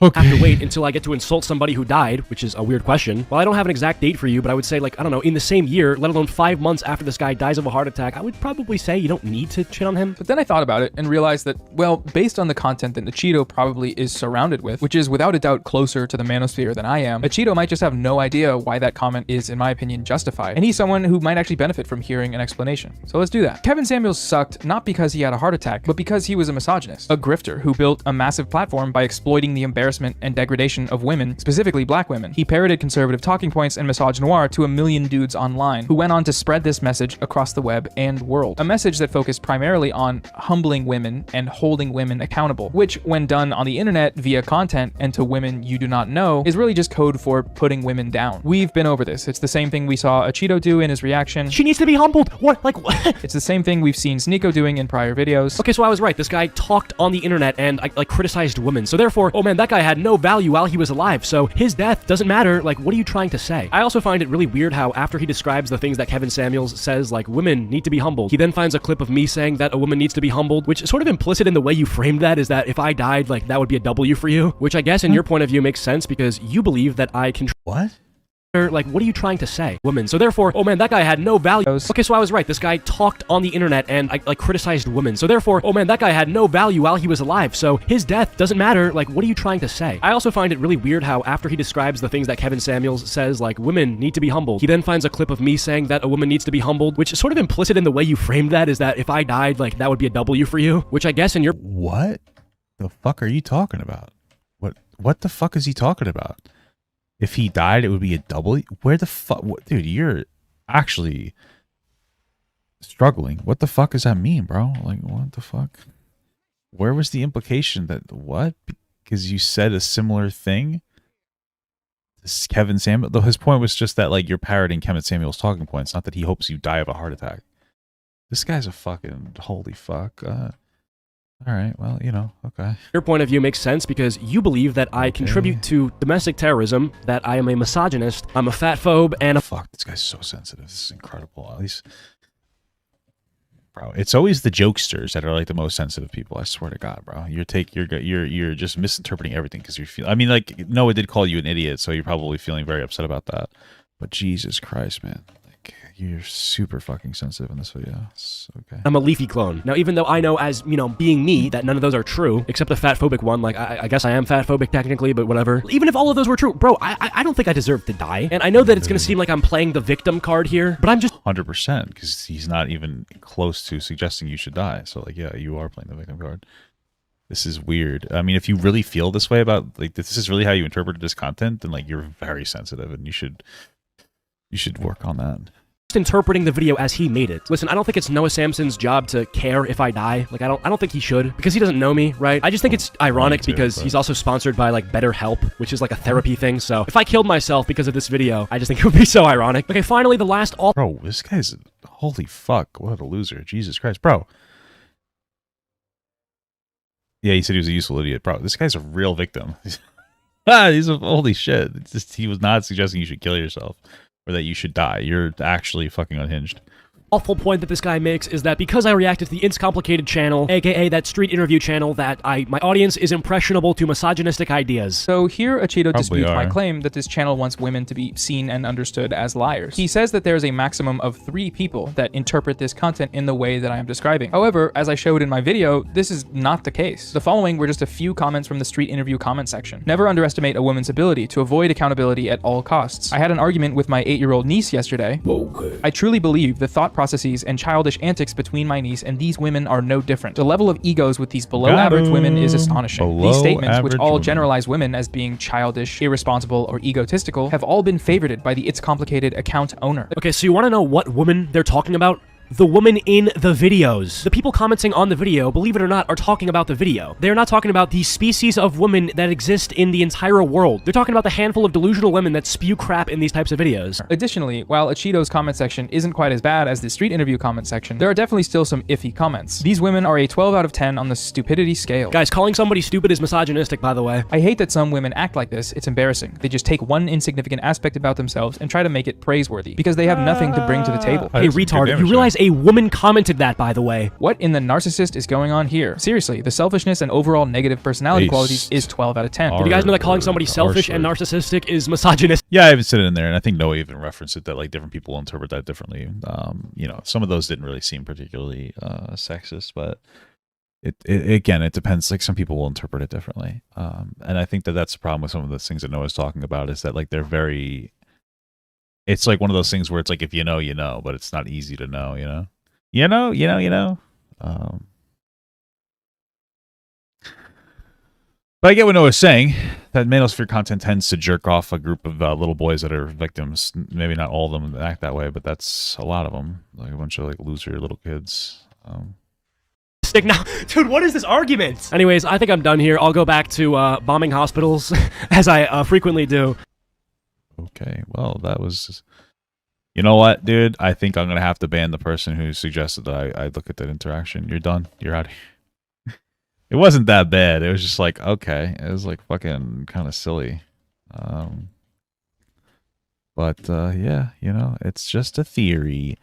have to wait until I get to insult somebody who died, which is a weird question. Well, I don't have an exact date for you, but I would say, like, I don't know, in the same year, let alone 5 months after this guy dies of a heart attack, I would probably say you don't need to shit on him. But then I thought about it and realized that, well, based on the content that Acheeto probably is surrounded with, which is without a doubt closer to the manosphere than I am, Acheeto might just have no idea why that comment is, in my opinion, justified. And he's someone who might actually benefit from hearing an explanation. So let's do that. Kevin Samuels sucked not because he had a heart attack, but because he was a misogynist, a grifter who built a massive platform by exploiting the embarrassment and degradation of women, specifically black women. He parroted conservative talking points and misogynoir to a million dudes online, who went on to spread this message across the web and world. A message that focused primarily on humbling women and holding women accountable, which, when done on the internet via content and to women you do not know, is really just code for putting women down. We've been over this. It's the same thing we saw Acheeto do in his reaction. She needs to be humbled. What? Like, what? It's the same thing we've seen Sneeko doing in prior videos. Okay, so I was right. This guy talked on the internet and like criticized women. So therefore, oh man, that guy had no value while he was alive. So his death doesn't matter. Like, what are you trying to say? I also find it really weird how after he describes the things that Kevin Samuels says, like women need to be humbled, he then finds a clip of me saying that a woman needs to be humbled, which is sort of implicit in the way you framed that is that if I died, like that would be a W for you, which I guess in your point of view makes sense because you believe that I can. What? Like, what are you trying to say? Women. So therefore, oh man, that guy had no value. Okay, so I was right. This guy talked on the internet and like criticized women. So therefore, oh man, that guy had no value while he was alive. So his death doesn't matter. Like, what are you trying to say? I also find it really weird how after he describes the things that Kevin Samuels says, like women need to be humbled, he then finds a clip of me saying that a woman needs to be humbled, which is sort of implicit in the way you framed that is that if I died, like that would be a W for you, which I guess in your— What the fuck are you talking about? What the fuck is he talking about? If he died, it would be a W? Where the fuck? Dude, you're actually struggling. What the fuck does that mean, bro? Like, what the fuck? Where was the implication that, what? Because you said a similar thing? This Kevin Samuel, though his point was just that, like, you're parroting Kevin Samuel's talking points, not that he hopes you die of a heart attack. This guy's a fucking, holy fuck. All right, well, you know, okay. Your point of view makes sense because you believe that I contribute to domestic terrorism, that I am a misogynist, I'm a fatphobe, and a— Fuck, this guy's so sensitive. This is incredible. At least, bro, it's always the jokesters that are like the most sensitive people. I swear to God, bro. You're just misinterpreting everything because you're feeling. I mean, like Noah did call you an idiot, so you're probably feeling very upset about that. But Jesus Christ, man. You're super fucking sensitive in this video. It's okay. I'm a leafy clone. Now, even though I know as, you know, being me, that none of those are true, except the fatphobic one, like, I guess I am fatphobic technically, but whatever. Even if all of those were true, bro, I don't think I deserve to die. And I know that it's going to seem like I'm playing the victim card here, but I'm just— 100%, because he's not even close to suggesting you should die. So, like, yeah, you are playing the victim card. This is weird. I mean, if you really feel this way about, like, this is really how you interpreted this content, then, like, you're very sensitive, and you should work on that. Interpreting the video as he made it. Listen, I don't think it's Noah Samsen's job to care if I die. Like, I don't think he should, because he doesn't know me, right? I just think it's ironic because he's also sponsored by like BetterHelp, which is like a therapy thing. So if I killed myself because of this video, I just think it would be so ironic. Okay, finally, the last all— Bro, this guy's, holy fuck, what a loser. Jesus Christ, bro. Yeah, he said he was a useful idiot. Bro, this guy's a real victim. He's a, holy shit. It's just, he was not suggesting you should kill yourself or that you should die. You're actually fucking unhinged. Awful point that this guy makes is that because I reacted to the It's Complicated channel, aka that street interview channel, that my audience is impressionable to misogynistic ideas. So here Acheeto disputes my claim that this channel wants women to be seen and understood as liars. He says that there is a maximum of 3 people that interpret this content in the way that I am describing. However, as I showed in my video, this is not the case. The following were just a few comments from the street interview comment section. Never underestimate a woman's ability to avoid accountability at all costs. I had an argument with my 8-year-old niece yesterday. Okay. I truly believe the thought processes and childish antics between my niece and these women are no different. The level of egos with these below-average women is astonishing. These statements, which all generalize women as being childish, irresponsible, or egotistical, have all been favorited by the It's Complicated account owner. Okay, so you want to know what woman they're talking about? The woman in the videos. The people commenting on the video, believe it or not, are talking about the video. They're not talking about the species of women that exist in the entire world. They're talking about the handful of delusional women that spew crap in these types of videos. Additionally, while Acheeto's comment section isn't quite as bad as the street interview comment section, there are definitely still some iffy comments. These women are a 12 out of 10 on the stupidity scale. Guys, calling somebody stupid is misogynistic, by the way. I hate that some women act like this. It's embarrassing. They just take one insignificant aspect about themselves and try to make it praiseworthy because they have nothing to bring to the table. Hey, retard, you realize a woman commented that, by the way. What in the narcissist is going on here? Seriously, the selfishness and overall negative personality qualities is 12 out of 10. Did you guys know that calling somebody selfish and narcissistic is misogynist? Yeah, I even said it in there, and I think Noah even referenced it that like different people interpret that differently. You know, some of those didn't really seem particularly sexist, but it again, it depends. Like some people will interpret it differently, and I think that that's the problem with some of the things that Noah's talking about is that like they're very. It's like one of those things where it's like if you know, you know, but it's not easy to know. You know. But I get what Noah's saying, that Manosphere content tends to jerk off a group of little boys that are victims. Maybe not all of them act that way, but that's a lot of them. Like a bunch of like loser little kids. Now, dude, what is this argument? Anyways, I think I'm done here. I'll go back to bombing hospitals, as I frequently do. Okay, well, that was... You know what, dude? I think I'm going to have to ban the person who suggested that I look at that interaction. You're done. You're out of here. It wasn't that bad. It was just like, okay. It was like fucking kind of silly. But, yeah, you know, it's just a theory.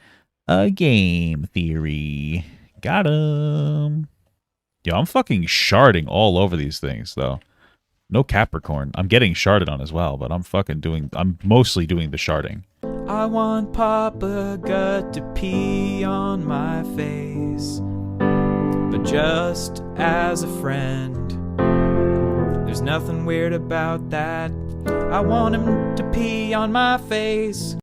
A game theory. Got him. Yo, I'm fucking sharding all over these things, though. No Capricorn. I'm getting sharded on as well, but I'm mostly doing the sharding. I want Papa Gut to pee on my face, but just as a friend. There's nothing weird about that. I want him to pee on my face.